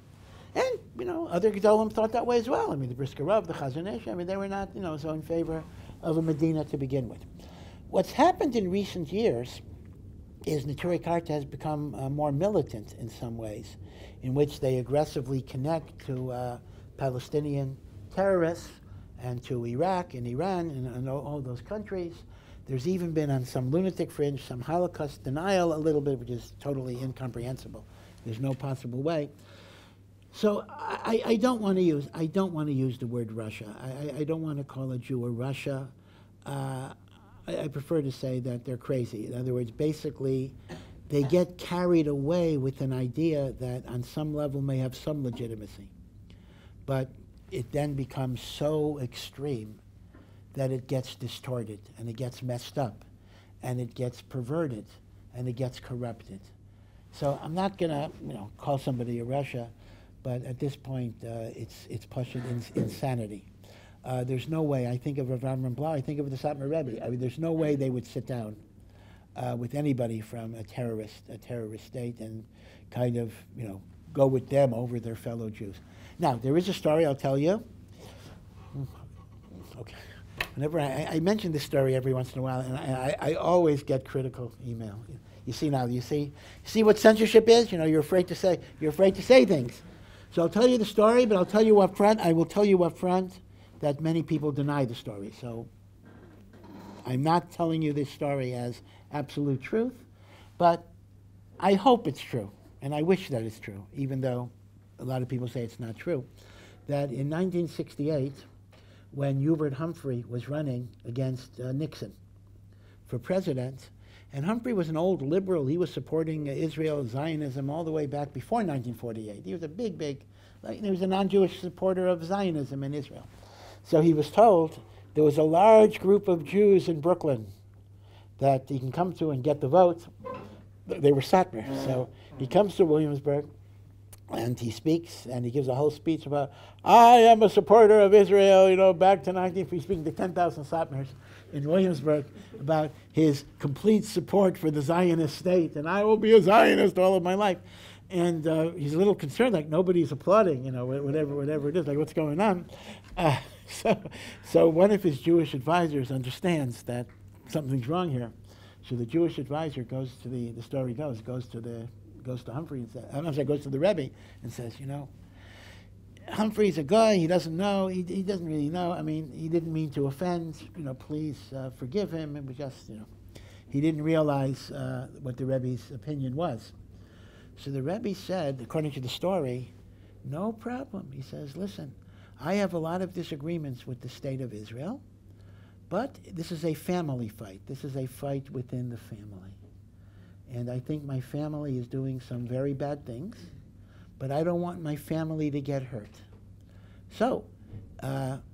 Speaker 2: And, other Gedolim thought that way as well. I mean, the Brisker Rav, the Chazon Ish, they were not, so in favor of a Medina to begin with. What's happened in recent years is Neturei Karta has become more militant in some ways, in which they aggressively connect to Palestinian terrorists and to Iraq and Iran and all those countries. There's even been on some lunatic fringe, some Holocaust denial a little bit, which is totally incomprehensible. There's no possible way. So I don't want to use the word Russia. I don't want to call a Jew a Russia. I prefer to say that they're crazy. In other words, basically, they get carried away with an idea that on some level may have some legitimacy, but it then becomes so extreme that it gets distorted and it gets messed up and it gets perverted and it gets corrupted. So I'm not going to call somebody a Russia, but at this point it's pushing insanity. There's no way. I think of Rav Amram Blau, I think of the Satmar Rebbe. There's no way they would sit down with anybody from a terrorist state and kind of go with them over their fellow Jews. Now, there is a story I'll tell you. Okay. Whenever I mention this story every once in a while, and I always get critical email. You see now, you see what censorship is? You're afraid to say things. So I'll tell you the story, but I'll tell you up front, that many people deny the story. So I'm not telling you this story as absolute truth, but I hope it's true, and I wish that it's true, even though a lot of people say it's not true, that in 1968, when Hubert Humphrey was running against Nixon for president, and Humphrey was an old liberal. He was supporting Israel, Zionism, all the way back before 1948. He was a big, he was a non-Jewish supporter of Zionism in Israel. So he was told there was a large group of Jews in Brooklyn that he can come to and get the vote. They were Satmar. So he comes to Williamsburg, and he speaks, and he gives a whole speech about, I am a supporter of Israel, back to he's speaking to 10,000 Satmars in Williamsburg about his complete support for the Zionist state, and I will be a Zionist all of my life. And he's a little concerned, like nobody's applauding, whatever it is, like what's going on. So one of his Jewish advisors understands that something's wrong here. So the Jewish advisor goes to the story goes to Humphrey and says, goes to the Rebbe and says, Humphrey's a guy, he doesn't know, he doesn't really know. He didn't mean to offend, please forgive him. It was just, he didn't realize what the Rebbe's opinion was. So the Rebbe said, according to the story, no problem. He says, listen, I have a lot of disagreements with the state of Israel, but this is a family fight. This is a fight within the family. And I think my family is doing some very bad things, but I don't want my family to get hurt. So,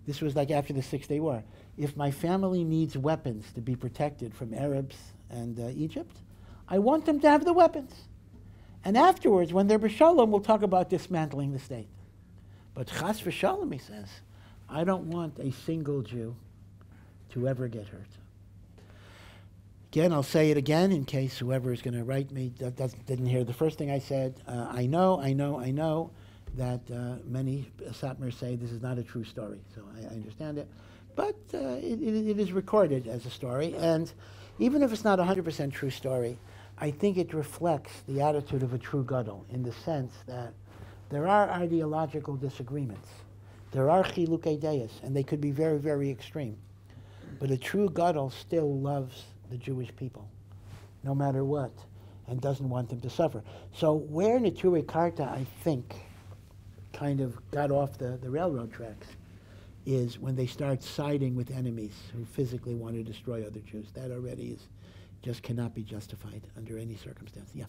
Speaker 2: this was like after the 6-Day War. If my family needs weapons to be protected from Arabs and Egypt, I want them to have the weapons. And afterwards, when they're b'shalom, we'll talk about dismantling the state. But chas v'shalom, he says, I don't want a single Jew to ever get hurt. Again, I'll say it again in case whoever is going to write me didn't hear the first thing I said. I know that many Satmars say this is not a true story, so I understand it. But it is recorded as a story, and even if it's not a 100% true story, I think it reflects the attitude of a true gadol in the sense that there are ideological disagreements. There are chilukei deis, and they could be very, very extreme. But a true gadol still loves the Jewish people, no matter what, and doesn't want them to suffer. So where Neturei Karta, I think, kind of got off the railroad tracks is when they start siding with enemies who physically want to destroy other Jews. That already just cannot be justified under any circumstance. Yeah.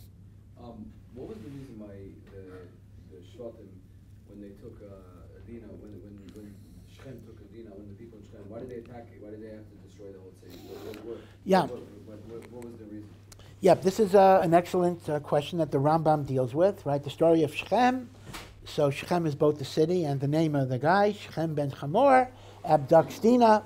Speaker 8: What was the reason why the Shvatim, when they took Adina, when Shechem took Adina, when the people in Shechem, why did they attack it? Why did they have to destroy the whole city? What was the reason?
Speaker 2: Yeah, this is an excellent question that the Rambam deals with, right? The story of Shechem. So Shechem is both the city and the name of the guy. Shechem ben Hamor abducts Dinah.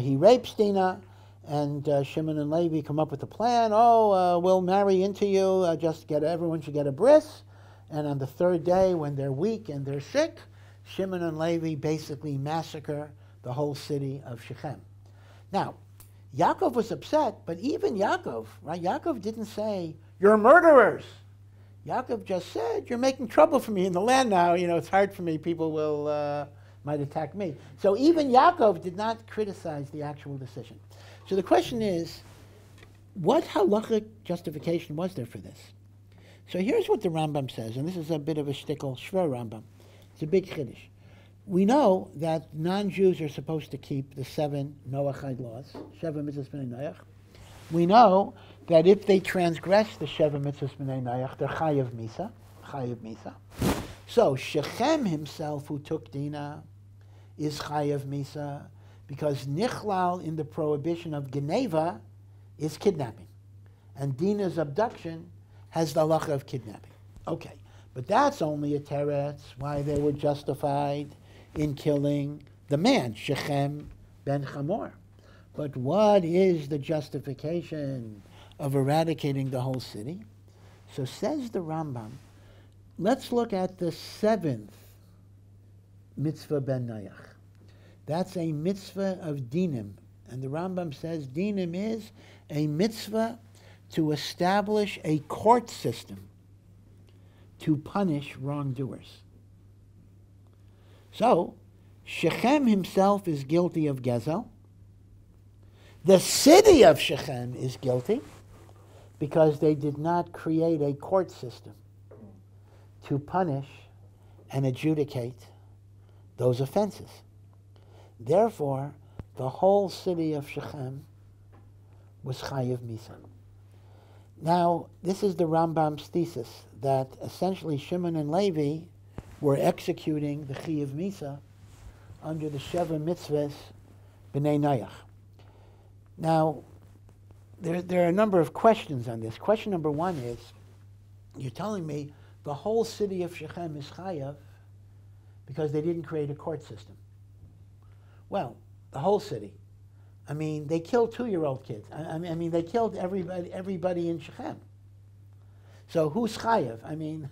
Speaker 2: He rapes Dinah. And Shimon and Levi come up with a plan. We'll marry into you. Everyone should get a bris. And on the third day, when they're weak and they're sick, Shimon and Levi basically massacre the whole city of Shechem. Now, Yaakov was upset, but even Yaakov, right? Yaakov didn't say, "You're murderers." Yaakov just said, "You're making trouble for me in the land now. It's hard for me. People might attack me." So even Yaakov did not criticize the actual decision. So the question is, what halachic justification was there for this? So here's what the Rambam says, and this is a bit of a shtickle, shver Rambam. It's a big chiddush. We know that non-Jews are supposed to keep the 7 Noachide laws, Sheva mitzvos b'nei Noach. We know that if they transgress the Sheva mitzvos b'nei Noach, they're chayav misa. So Shechem himself, who took Dinah, is chayav misa, because nichlal in the prohibition of Geneva is kidnapping. And Dinah's abduction has the halacha of kidnapping. Okay, but that's only a teretz why they were justified in killing the man, Shechem ben Hamor. But what is the justification of eradicating the whole city? So says the Rambam, let's look at the 7th mitzvah ben Noach. That's a mitzvah of dinim. And the Rambam says dinim is a mitzvah to establish a court system to punish wrongdoers. So, Shechem himself is guilty of Gezel. The city of Shechem is guilty because they did not create a court system to punish and adjudicate those offenses. Therefore, the whole city of Shechem was chayav misa. Now, this is the Rambam's thesis, that essentially Shimon and Levi were executing the chayav misa under the Sheva mitzvahs b'nei Noach. Now, there are a number of questions on this. Question number one is, you're telling me the whole city of Shechem is chayav because they didn't create a court system. Well, the whole city. I mean, they killed 2-year-old kids. I mean, they killed everybody in Shechem. So who's chayav? I mean,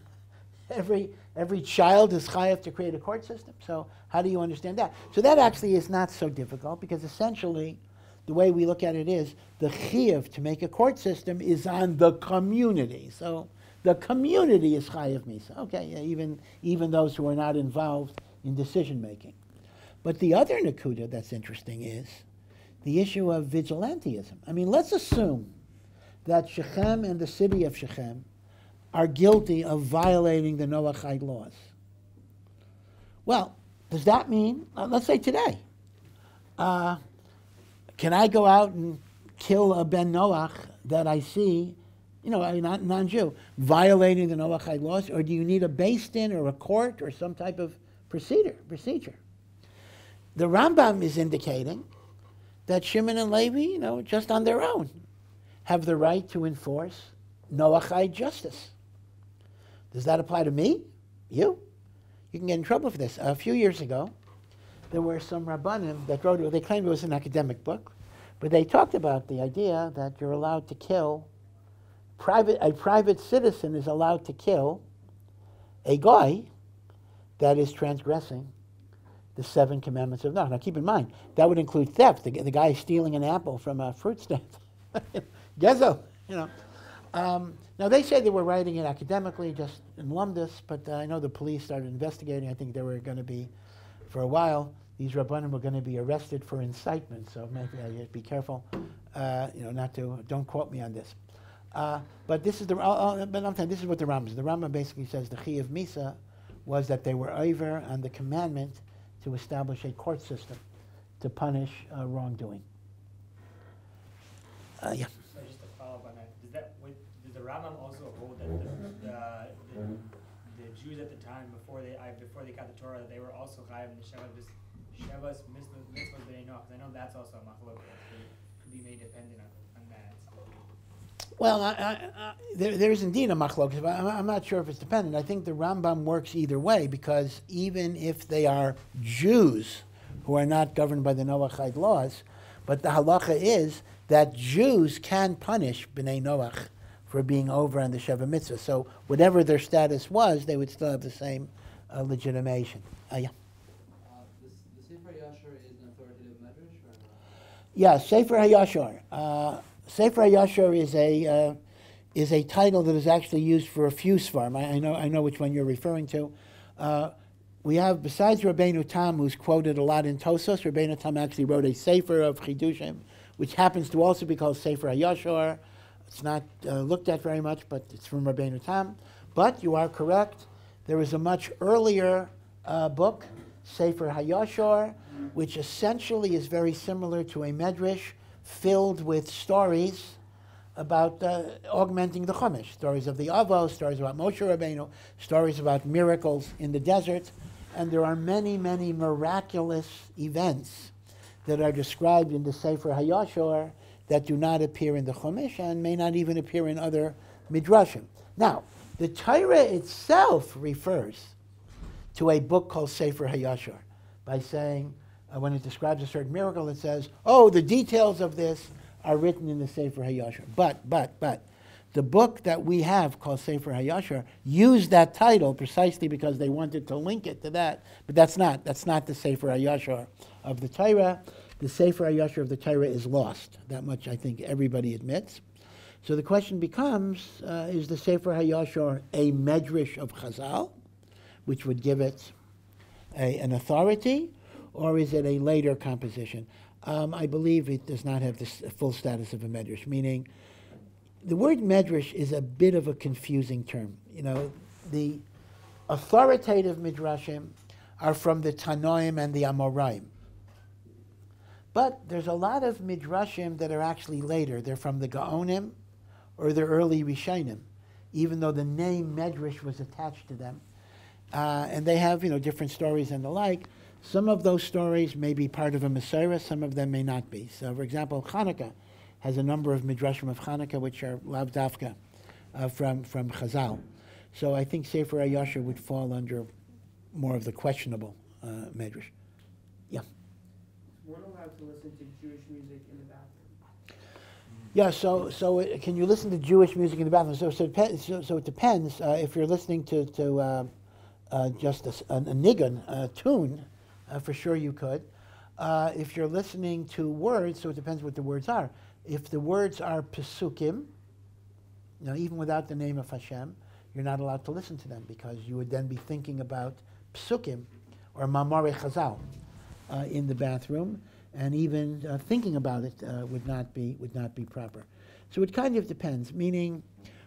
Speaker 2: every child is chayav to create a court system. So how do you understand that? So that actually is not so difficult, because essentially the way we look at it is the chayav to make a court system is on the community. So the community is chayav misa. Okay, yeah, even those who are not involved in decision making. But the other nakuda that's interesting is the issue of vigilantism. I mean, let's assume that Shechem and the city of Shechem are guilty of violating the Noachide laws. Well, does that mean, let's say today, can I go out and kill a ben Noach that I see, a non-Jew, violating the Noachide laws, or do you need a beis din or a court or some type of procedure? The Rambam is indicating that Shimon and Levi, just on their own, have the right to enforce Noachide justice. Does that apply to me? You? You can get in trouble for this. A few years ago, there were some Rabbanim that wrote, they claimed it was an academic book, But they talked about the idea that you're allowed to kill, a private citizen is allowed to kill a guy that is transgressing the 7 commandments of Noah. Now keep in mind, that would include theft. The guy stealing an apple from a fruit stand. Gezel, you know. Now they say they were writing it academically, just in lumdus, but I know the police started investigating. I think they were going to be, for a while, these Rabbanim were going to be arrested for incitement, so maybe I should be careful, not to, don't quote me on this. But this is but I'm saying this is what the Rambam says. The Rambam basically says the Chi of Misa was that they were over on the commandment to establish a court system to punish wrongdoing. Yeah.
Speaker 5: So just to follow up on that, does the Rambam also hold that the Jews at the time before they got the Torah, they were also chayav in the Shavas mitzvos bein. Because I know that's also a machlok that could be made dependent on that.
Speaker 2: Well, there is indeed a machlok, but I'm not sure if it's dependent. I think the Rambam works either way, because even if they are Jews who are not governed by the Noachide laws, but the halacha is that Jews can punish b'nei Noach for being over on the Sheva Mitzvah. So whatever their status was, they would still have the same legitimation. Yeah.
Speaker 9: The Sefer Yashar is an authoritative medrash, or not?
Speaker 2: Yeah, Sefer HaYashar. Sefer HaYashar is a title that is actually used for a few svarim. I know which one you're referring to. We have, besides Rabbeinu Tam, who's quoted a lot in Tosos, Rabbeinu Tam actually wrote a Sefer of Chidushim, which happens to also be called Sefer HaYashar. It's not looked at very much, but it's from Rabbeinu Tam. But you are correct. There is a much earlier book, Sefer HaYashar, which essentially is very similar to a medrash filled with stories about augmenting the Chumash. Stories of the Avos, stories about Moshe Rabbeinu, stories about miracles in the desert. And there are many, many miraculous events that are described in the Sefer HaYashar that do not appear in the Chumash and may not even appear in other midrashim. Now, the Torah itself refers to a book called Sefer HaYashar by saying, when it describes a certain miracle, it says, oh, the details of this are written in the Sefer HaYashar. But, the book that we have called Sefer HaYashar used that title precisely because they wanted to link it to that. But that's not the Sefer HaYashar of the Torah. The Sefer HaYashar of the Torah is lost. That much I think everybody admits. So the question becomes, is the Sefer HaYashar a medrash of Chazal, which would give it an authority, or is it a later composition? I believe it does not have the full status of a medrash, meaning the word medrash is a bit of a confusing term. You know, the authoritative midrashim are from the Tanoim and the Amoraim. But there's a lot of midrashim that are actually later. They're from the Gaonim or the early Rishonim, even though the name medrash was attached to them. And they have, different stories and the like. Some of those stories may be part of a Masorah, some of them may not be. So, for example, Hanukkah has a number of midrashim of Hanukkah which are lav dafka from Chazal. So I think Sefer HaYashar would fall under more of the questionable medrash. Yeah.
Speaker 7: We're not allowed to listen to Jewish music in the bathroom.
Speaker 2: Yeah, so can you listen to Jewish music in the bathroom? So it depends. If you're listening to just a nigun, a tune, for sure you could. If you're listening to words, so it depends what the words are. If the words are pesukim, even without the name of Hashem, you're not allowed to listen to them because you would then be thinking about pesukim or mamare chazal in the bathroom, and even thinking about it would not be proper. So it kind of depends. Meaning,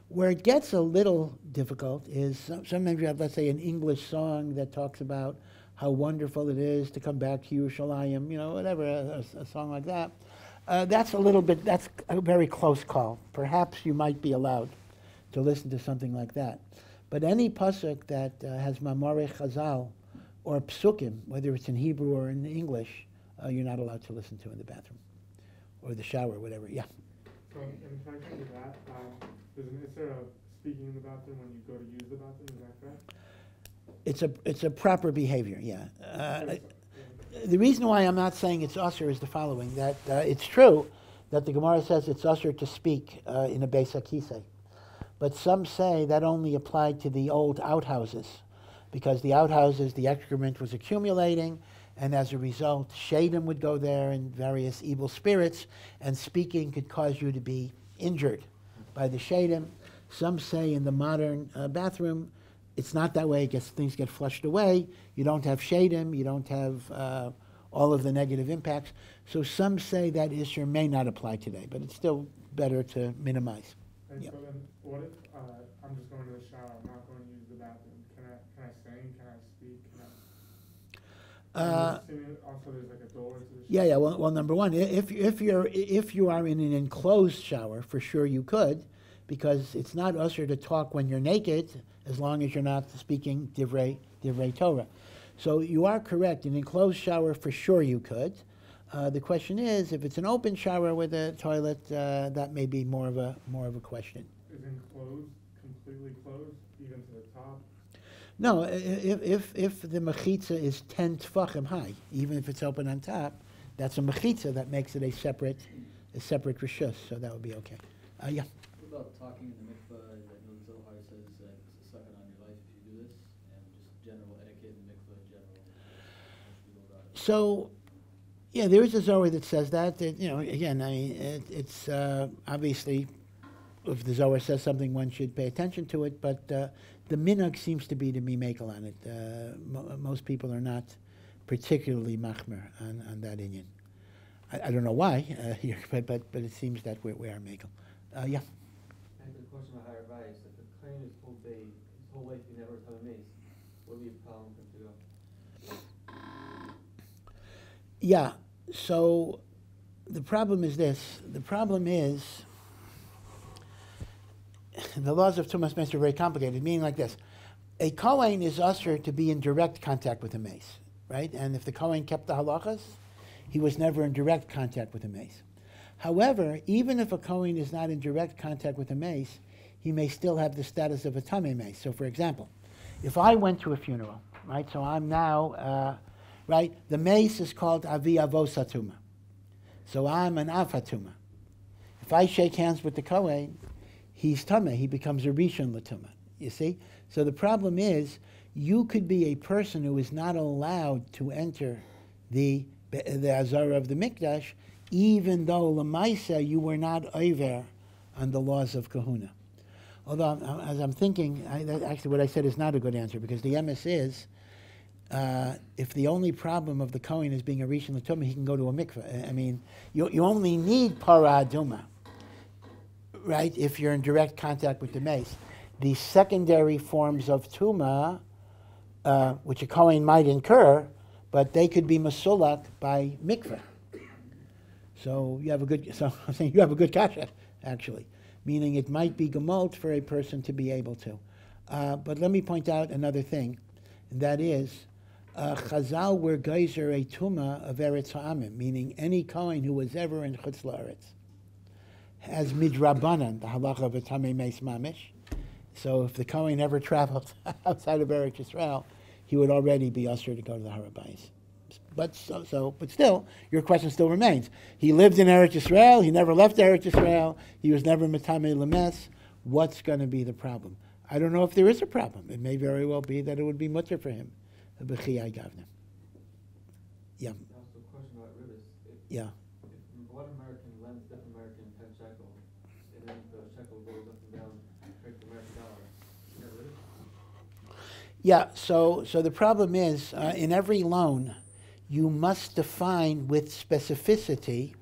Speaker 2: where it gets a little difficult is sometimes you have, let's say, an English song that talks about how wonderful it is to come back to Yerushalayim, whatever, a song like that. That's a very close call. Perhaps you might be allowed to listen to something like that. But any pasuk that has mamare chazal or psukim, whether it's in Hebrew or in English, you're not allowed to listen to in the bathroom or the shower, whatever. Yeah.
Speaker 6: So in connection to that, is there a speaking in the bathroom when you go to use the bathroom? Is that correct?
Speaker 2: It's a proper behavior. Yeah. The reason why I'm not saying it's usher is the following: that it's true that the Gemara says it's usher to speak in a Beis HaKisei. But some say that only applied to the old outhouses, because the outhouses, the excrement was accumulating, and as a result, shadim would go there and various evil spirits, and speaking could cause you to be injured by the shadim. Some say in the modern bathroom, it's not that way. Things get flushed away. You don't have shadim. You don't have all of the negative impacts. So some say that issue may not apply today, but it's still better to minimize.
Speaker 6: And so then, what if I'm just going to the shower, I'm not going to use the bathroom? Can I sing? Can I speak? Also, there's like a door to the shower.
Speaker 2: Yeah. Well, number one, if you are in an enclosed shower, for sure you could, because it's not usher to talk when you're naked, as long as you're not speaking divrei Torah. So you are correct. In an enclosed shower, for sure you could. The question is, if it's an open shower with a toilet, that may be more of a question.
Speaker 6: Is enclosed completely closed, even to the top?
Speaker 2: No, if the mechitza is 10 tefachim high, even if it's open on top, that's a mechitza that makes it a separate rishus, so that would be okay. Yeah.
Speaker 9: What about talking in the mikvah? I know the Zohar says it's a second on your life if you do this, and just general etiquette in the mikvah in general.
Speaker 2: So, yeah, there is a Zohar that says that. Again, it's obviously, if the Zohar says something, one should pay attention to it, but the minhag seems to be makel on it. Most people are not particularly machmer on that inyan. I don't know why, but it seems that we are makel. Yeah.
Speaker 5: And the question about haRav, if the kohen is full day, his whole life he never had a mace, what would be a problem for him to go?
Speaker 2: Yeah. So the problem is this. The problem is the laws of Tumas Mace are very complicated, meaning like this. A kohen is usher to be in direct contact with a mace, right? And if the kohen kept the halachas, he was never in direct contact with a mace. However, even if a kohen is not in direct contact with a mace, he may still have the status of a tamei mace. So for example, if I went to a funeral, right, so I'm now, right, the mace is called avi avos hatuma. So I'm an av hatuma. If I shake hands with the kohen, he's tamei, he becomes a rishon l'tumah, you see? So the problem is, you could be a person who is not allowed to enter the azara of the mikdash, even though l'maisa you were not over on the laws of kahuna. Although, as I'm thinking, actually what I said is not a good answer, because the emes is, if the only problem of the kohen is being a rishon l'tumah, he can go to a mikveh. I mean, you only need para aduma, right, if you're in direct contact with the mace. The secondary forms of tuma, which a kohen might incur, but they could be masulak by mikveh. So you have a good. So I'm saying you have a good kasha, actually, meaning it might be gemalt for a person to be able to. But let me point out another thing, and that is, Chazal were geyser a tuma of Eretz Ha'amim, meaning any kohen who was ever in Chutz La'aretz has midrabanan, the halacha of a tamei meis mamish. So if the kohen ever traveled outside of Eretz Yisrael, he would already be usher to go to the haBayis. But still, your question still remains. He lived in Eretz Yisrael. He never left Eretz Yisrael. He was never metamei lemes. What's going to be the problem? I don't know if there is a problem. It may very well be that it would be mutter for him. B'chiyai gavna. Yeah.
Speaker 5: Also, a question about ribis.
Speaker 2: Yeah.
Speaker 5: If one American lends different American 10 shekel, and then the shekel goes up and down, like the American dollar, is that ribis?
Speaker 2: Yeah. So the problem is, in every loan, you must define with specificity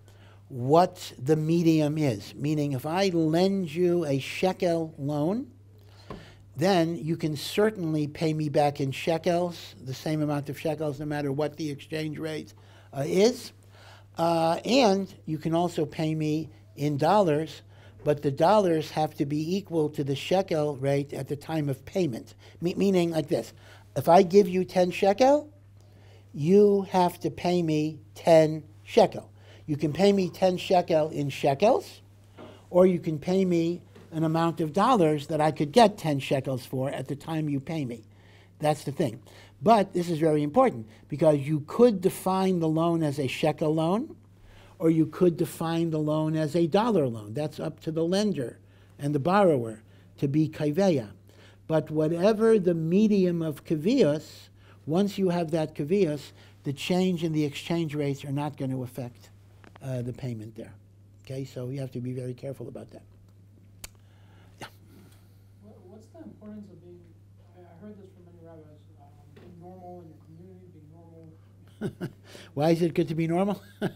Speaker 2: what the medium is. Meaning, if I lend you a shekel loan, then you can certainly pay me back in shekels, the same amount of shekels, no matter what the exchange rate is. And you can also pay me in dollars, but the dollars have to be equal to the shekel rate at the time of payment. Meaning like this, if I give you 10 shekel, you have to pay me 10 shekel. You can pay me 10 shekel in shekels, or you can pay me an amount of dollars that I could get 10 shekels for at the time you pay me. That's the thing. But this is very important, because you could define the loan as a shekel loan, or you could define the loan as a dollar loan. That's up to the lender and the borrower to be kaveya. But whatever the medium of kavios, once you have that kavios, the change in the exchange rates are not going to affect the payment there. Okay, so you have to be very careful about that. Yeah.
Speaker 10: What's the importance of being, I heard this from many rabbis, being normal in your community, being normal?
Speaker 2: Why is it good to be normal? I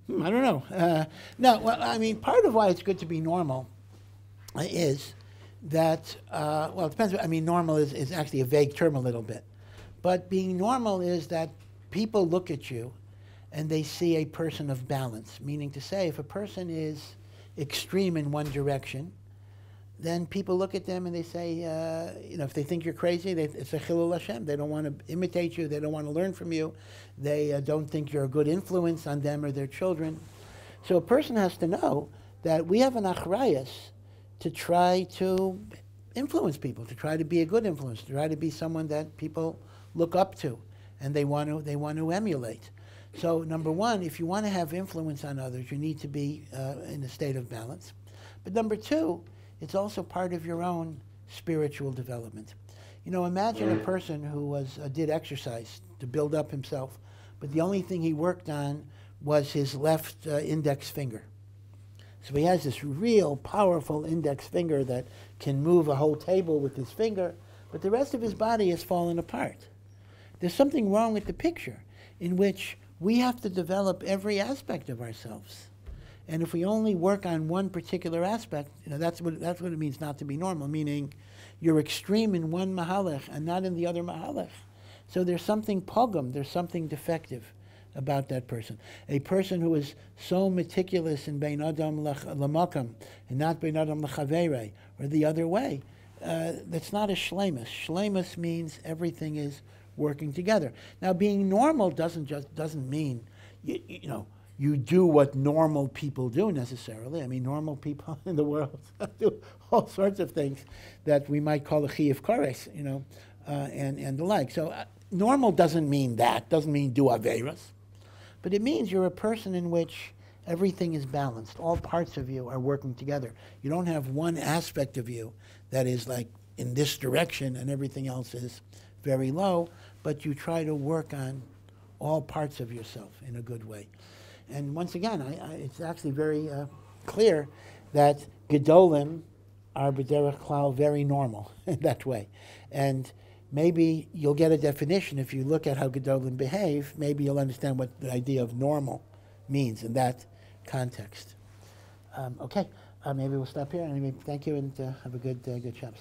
Speaker 2: don't know. No, well, I mean, part of why it's good to be normal is that, well, it depends. I mean, normal is actually a vague term a little bit. But being normal is that people look at you and they see a person of balance, meaning to say, if a person is extreme in one direction, then people look at them and they say, you know, if they think you're crazy, it's a chilul Hashem. They don't want to imitate you. They don't want to learn from you. They don't think you're a good influence on them or their children. So a person has to know that we have an haBayis to try to influence people, to try to be a good influence, to try to be someone that people look up to and they want to emulate. So number one, if you want to have influence on others, you need to be in a state of balance. But number two, it's also part of your own spiritual development. You know, imagine a person who did exercise to build up himself, but the only thing he worked on was his left index finger. So he has this real powerful index finger that can move a whole table with his finger, but the rest of his body has fallen apart. There's something wrong with the picture in which we have to develop every aspect of ourselves. And if we only work on one particular aspect, you know, that's what it means not to be normal, meaning you're extreme in one mahalech and not in the other mahalech. So there's something pogum, there's something defective about that person. A person who is so meticulous in bein adam lamakam and not bein adam lachavere, or the other way, that's not a shleimus. Shleimus means everything is working together. Now, being normal doesn't mean you know, you do what normal people do necessarily. I mean, normal people in the world do all sorts of things that we might call a chiyuv kores, you know, and the like. So normal doesn't mean that, doesn't mean do averos, but it means you're a person in which everything is balanced. All parts of you are working together. You don't have one aspect of you that is like in this direction and everything else is very low, but you try to work on all parts of yourself in a good way. And once again, it's actually very clear that gedolim are b'derech klal very normal in that way. And maybe you'll get a definition if you look at how gedolim behave. Maybe you'll understand what the idea of normal means in that context. Okay, maybe we'll stop here. Anyway, thank you and have a good Shabbos.